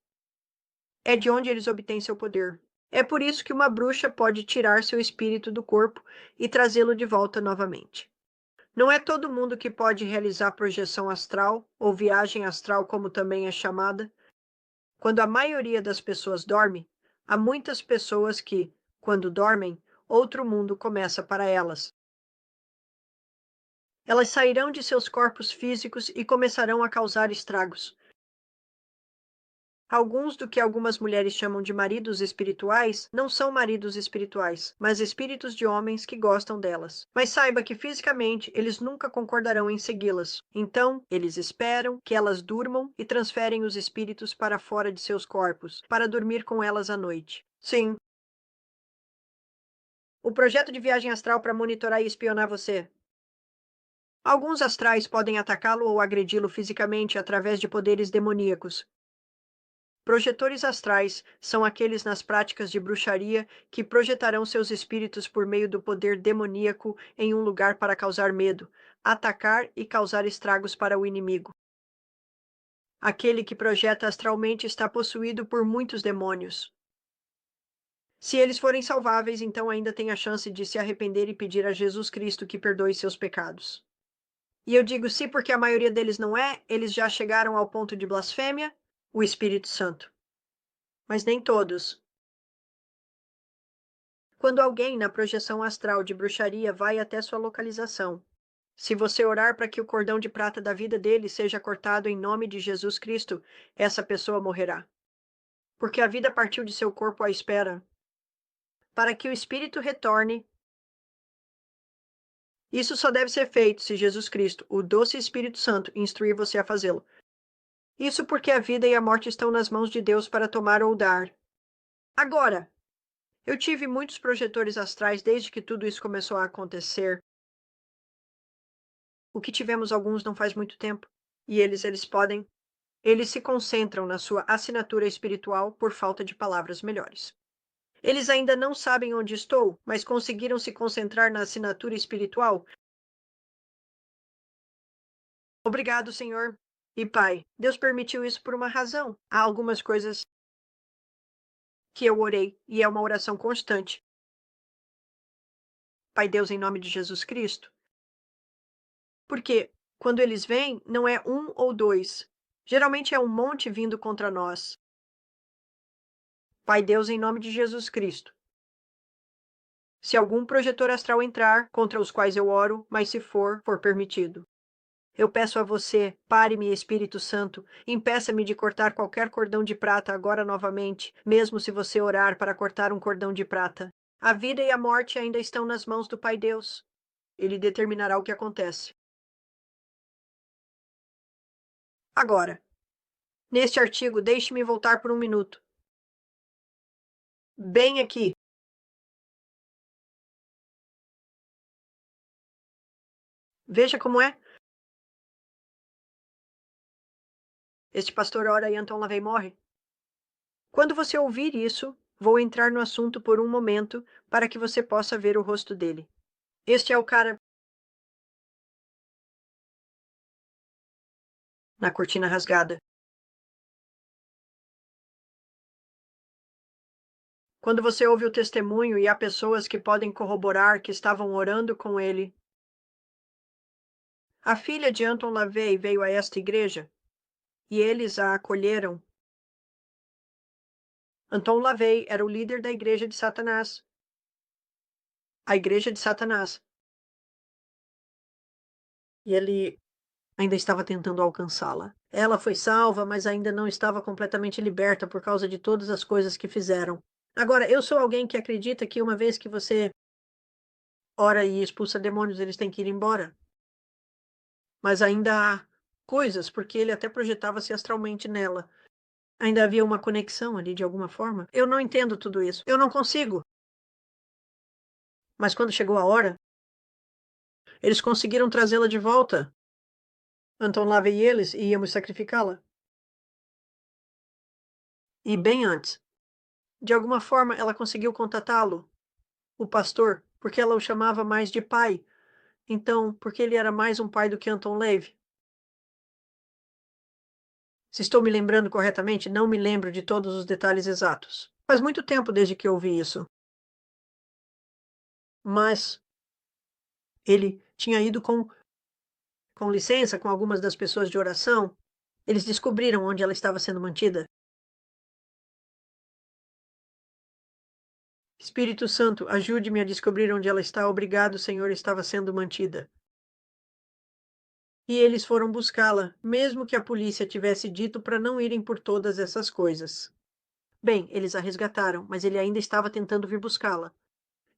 Speaker 1: É de onde eles obtêm seu poder. É por isso que uma bruxa pode tirar seu espírito do corpo e trazê-lo de volta novamente. Não é todo mundo que pode realizar projeção astral, ou viagem astral, como também é chamada. Quando a maioria das pessoas dorme, há muitas pessoas que, quando dormem, outro mundo começa para elas. Elas sairão de seus corpos físicos e começarão a causar estragos. Alguns do que algumas mulheres chamam de maridos espirituais não são maridos espirituais, mas espíritos de homens que gostam delas. Mas saiba que fisicamente eles nunca concordarão em segui-las. Então, eles esperam que elas durmam e transferem os espíritos para fora de seus corpos, para dormir com elas à noite. Sim, o projeto de viagem astral para monitorar e espionar você. Alguns astrais podem atacá-lo ou agredi-lo fisicamente através de poderes demoníacos. Projetores astrais são aqueles nas práticas de bruxaria que projetarão seus espíritos por meio do poder demoníaco em um lugar para causar medo, atacar e causar estragos para o inimigo. Aquele que projeta astralmente está possuído por muitos demônios. Se eles forem salváveis, então ainda tem a chance de se arrepender e pedir a Jesus Cristo que perdoe seus pecados. E eu digo se porque a maioria deles não é, eles já chegaram ao ponto de blasfêmia, o Espírito Santo. Mas nem todos. Quando alguém na projeção astral de bruxaria vai até sua localização, se você orar para que o cordão de prata da vida dele seja cortado em nome de Jesus Cristo, essa pessoa morrerá. Porque a vida partiu de seu corpo à espera. Para que o espírito retorne, isso só deve ser feito se Jesus Cristo, o doce Espírito Santo, instruir você a fazê-lo. Isso porque a vida e a morte estão nas mãos de Deus para tomar ou dar. Agora, eu tive muitos projetores astrais desde que tudo isso começou a acontecer. O que tivemos alguns não faz muito tempo. E eles se concentram na sua assinatura espiritual por falta de palavras melhores. Eles ainda não sabem onde estou, mas conseguiram se concentrar na assinatura espiritual. Obrigado, Senhor. E Pai, Deus permitiu isso por uma razão. Há algumas coisas que eu orei, e é uma oração constante. Pai Deus, em nome de Jesus Cristo. Porque quando eles vêm, não é um ou dois. Geralmente é um monte vindo contra nós. Pai Deus, em nome de Jesus Cristo. Se algum projetor astral entrar, contra os quais eu oro, mas se for permitido. Eu peço a você, pare-me, Espírito Santo, impeça-me de cortar qualquer cordão de prata agora novamente, mesmo se você orar para cortar um cordão de prata. A vida e a morte ainda estão nas mãos do Pai Deus. Ele determinará o que acontece. Agora, neste artigo, deixe-me voltar por um minuto. Bem aqui. Veja como é. Este pastor ora e Anton LaVey morre. Quando você ouvir isso, vou entrar no assunto por um momento para que você possa ver o rosto dele. Este é o cara na cortina rasgada. Quando você ouve o testemunho e há pessoas que podem corroborar que estavam orando com ele. A filha de Anton LaVey veio a esta igreja e eles a acolheram. Anton LaVey era o líder da igreja de Satanás. A igreja de Satanás. E ele ainda estava tentando alcançá-la. Ela foi salva, mas ainda não estava completamente liberta por causa de todas as coisas que fizeram. Agora, eu sou alguém que acredita que uma vez que você ora e expulsa demônios, eles têm que ir embora. Mas ainda há coisas, porque ele até projetava-se astralmente nela. Ainda havia uma conexão ali de alguma forma. Eu não entendo tudo isso. Eu não consigo. Mas quando chegou a hora, eles conseguiram trazê-la de volta. Então lá veio eles e íamos sacrificá-la. E bem antes. De alguma forma, ela conseguiu contatá-lo, o pastor, porque ela o chamava mais de pai. Então, porque ele era mais um pai do que Anton Leve. Se estou me lembrando corretamente, não me lembro de todos os detalhes exatos. Faz muito tempo desde que ouvi isso. Mas ele tinha ido com licença com algumas das pessoas de oração. Eles descobriram onde ela estava sendo mantida. Espírito Santo, ajude-me a descobrir onde ela está. Obrigado, Senhor, estava sendo mantida. E eles foram buscá-la, mesmo que a polícia tivesse dito para não irem por todas essas coisas. Bem, eles a resgataram, mas ele ainda estava tentando vir buscá-la.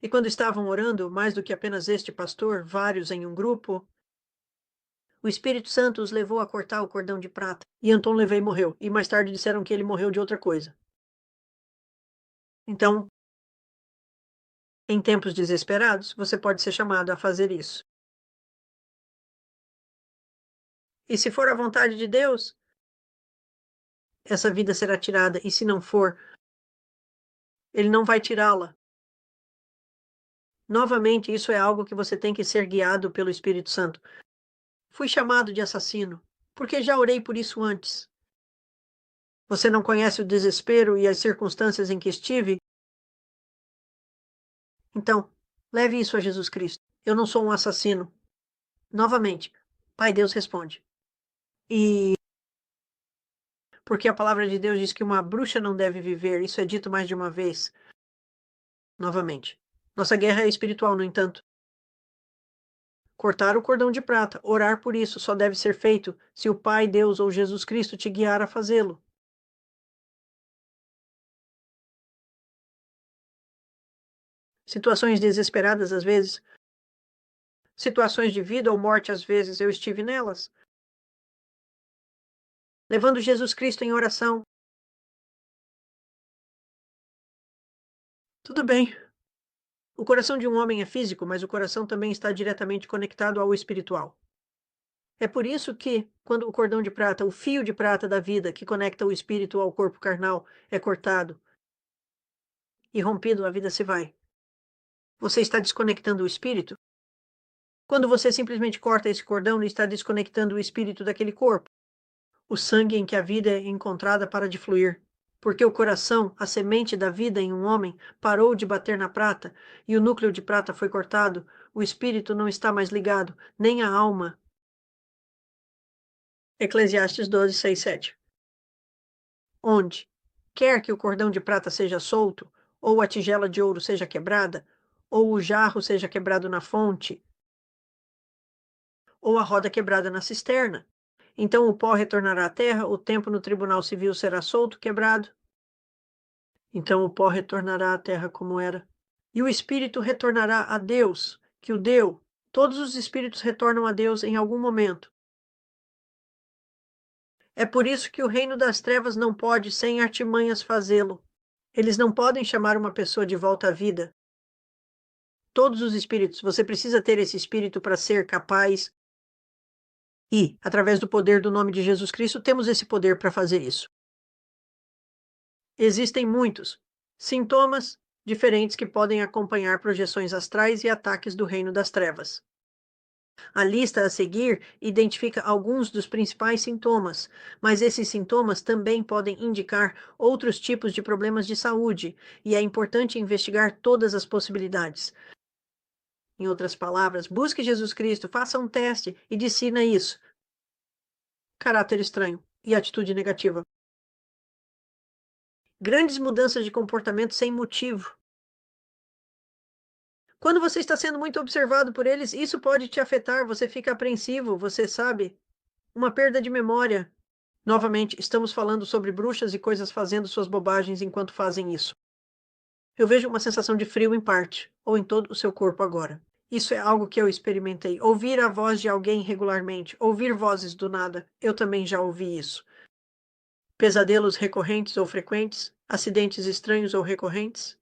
Speaker 1: E quando estavam orando, mais do que apenas este pastor, vários em um grupo, o Espírito Santo os levou a cortar o cordão de prata. E Anton LaVey morreu. E mais tarde disseram que ele morreu de outra coisa. Então, em tempos desesperados, você pode ser chamado a fazer isso. E se for a vontade de Deus, essa vida será tirada. E se não for, ele não vai tirá-la. Novamente, isso é algo que você tem que ser guiado pelo Espírito Santo. Fui chamado de assassino, porque já orei por isso antes. Você não conhece o desespero e as circunstâncias em que estive? Então, leve isso a Jesus Cristo. Eu não sou um assassino. Novamente, Pai Deus responde. E porque a palavra de Deus diz que uma bruxa não deve viver, isso é dito mais de uma vez. Novamente. Nossa guerra é espiritual, no entanto. Cortar o cordão de prata, orar por isso, só deve ser feito se o Pai, Deus ou Jesus Cristo te guiar a fazê-lo. Situações desesperadas às vezes, situações de vida ou morte às vezes eu estive nelas. Levando Jesus Cristo em oração. Tudo bem. O coração de um homem é físico, mas o coração também está diretamente conectado ao espiritual. É por isso que, quando o cordão de prata, o fio de prata da vida que conecta o espírito ao corpo carnal, é cortado e rompido, a vida se vai. Você está desconectando o espírito? Quando você simplesmente corta esse cordão, ele está desconectando o espírito daquele corpo, o sangue em que a vida é encontrada para de fluir. Porque o coração, a semente da vida em um homem, parou de bater na prata e o núcleo de prata foi cortado, o espírito não está mais ligado, nem a alma. Eclesiastes 12, 6, 7. Onde, quer que o cordão de prata seja solto, ou a tigela de ouro seja quebrada, ou o jarro seja quebrado na fonte, ou a roda quebrada na cisterna. Então o pó retornará à terra, o tempo no tribunal civil será solto, quebrado. Então o pó retornará à terra como era. E o espírito retornará a Deus, que o deu. Todos os espíritos retornam a Deus em algum momento. É por isso que o reino das trevas não pode, sem artimanhas, fazê-lo. Eles não podem chamar uma pessoa de volta à vida. Todos os espíritos, você precisa ter esse espírito para ser capaz. E, através do poder do nome de Jesus Cristo, temos esse poder para fazer isso. Existem muitos sintomas diferentes que podem acompanhar projeções astrais e ataques do reino das trevas. A lista a seguir identifica alguns dos principais sintomas, mas esses sintomas também podem indicar outros tipos de problemas de saúde, e é importante investigar todas as possibilidades. Em outras palavras, busque Jesus Cristo, faça um teste e discina isso. Caráter estranho e atitude negativa. Grandes mudanças de comportamento sem motivo. Quando você está sendo muito observado por eles, isso pode te afetar, você fica apreensivo, você sabe, uma perda de memória. Novamente, estamos falando sobre bruxas e coisas fazendo suas bobagens enquanto fazem isso. Eu vejo uma sensação de frio em parte, ou em todo o seu corpo agora. Isso é algo que eu experimentei. Ouvir a voz de alguém regularmente, ouvir vozes do nada. Eu também já ouvi isso. Pesadelos recorrentes ou frequentes? Acidentes estranhos ou recorrentes?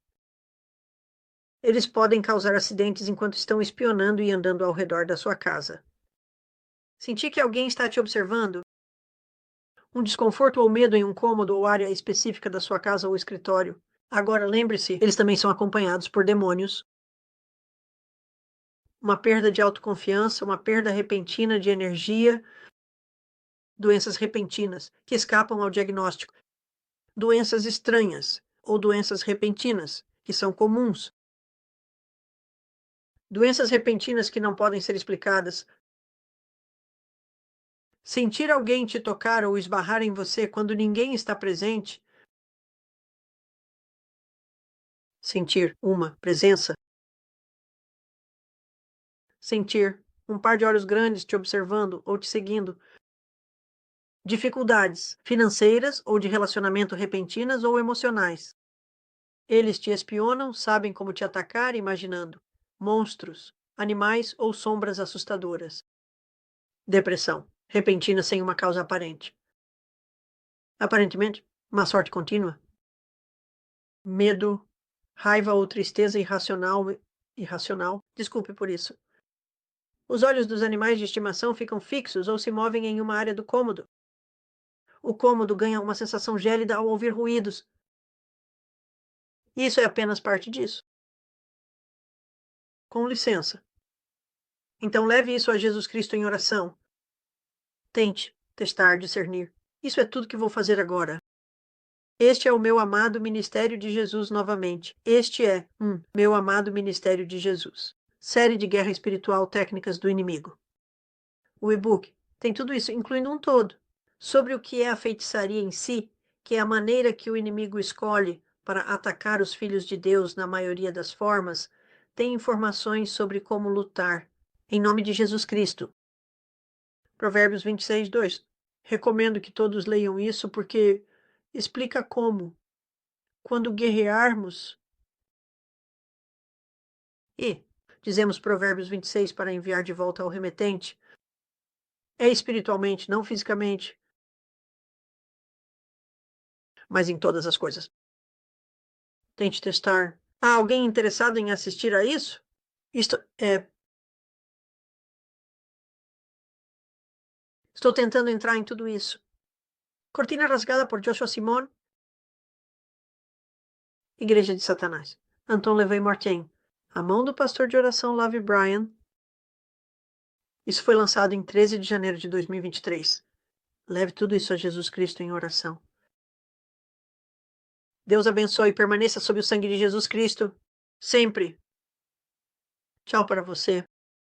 Speaker 1: Eles podem causar acidentes enquanto estão espionando e andando ao redor da sua casa. Sentir que alguém está te observando? Um desconforto ou medo em um cômodo ou área específica da sua casa ou escritório. Agora, lembre-se, eles também são acompanhados por demônios. Uma perda de autoconfiança, uma perda repentina de energia, doenças repentinas que escapam ao diagnóstico, doenças estranhas ou doenças repentinas que são comuns. Doenças repentinas que não podem ser explicadas. Sentir alguém te tocar ou esbarrar em você quando ninguém está presente. Sentir uma presença. Sentir um par de olhos grandes te observando ou te seguindo. Dificuldades financeiras ou de relacionamento repentinas ou emocionais. Eles te espionam, sabem como te atacar, imaginando monstros, animais ou sombras assustadoras. Depressão repentina sem uma causa aparente. Aparentemente, má sorte contínua. Medo, raiva ou tristeza irracional. Desculpe por isso. Os olhos dos animais de estimação ficam fixos ou se movem em uma área do cômodo. O cômodo ganha uma sensação gélida ao ouvir ruídos. Isso é apenas parte disso. Com licença. Então leve isso a Jesus Cristo em oração. Tente testar, discernir. Isso é tudo que vou fazer agora. Este é o meu amado ministério de Jesus novamente. Este é meu amado ministério de Jesus. Série de guerra espiritual técnicas do inimigo. O e-book tem tudo isso, incluindo um todo, sobre o que é a feitiçaria em si, que é a maneira que o inimigo escolhe para atacar os filhos de Deus na maioria das formas, tem informações sobre como lutar. Em nome de Jesus Cristo. Provérbios 26, 2. Recomendo que todos leiam isso porque explica como, quando guerrearmos, e dizemos Provérbios 26 para enviar de volta ao remetente, é espiritualmente, não fisicamente, mas em todas as coisas. Tente testar. Há alguém interessado em assistir a isso? Isto é. Estou tentando entrar em tudo isso. Cortina rasgada por Joshua Simon. Igreja de Satanás. Anton LaVey Martin. A mão do pastor de oração Lavi Bryan. Isso foi lançado em 13 de janeiro de 2023. Leve tudo isso a Jesus Cristo em oração. Deus abençoe e permaneça sob o sangue de Jesus Cristo. Sempre. Tchau para você.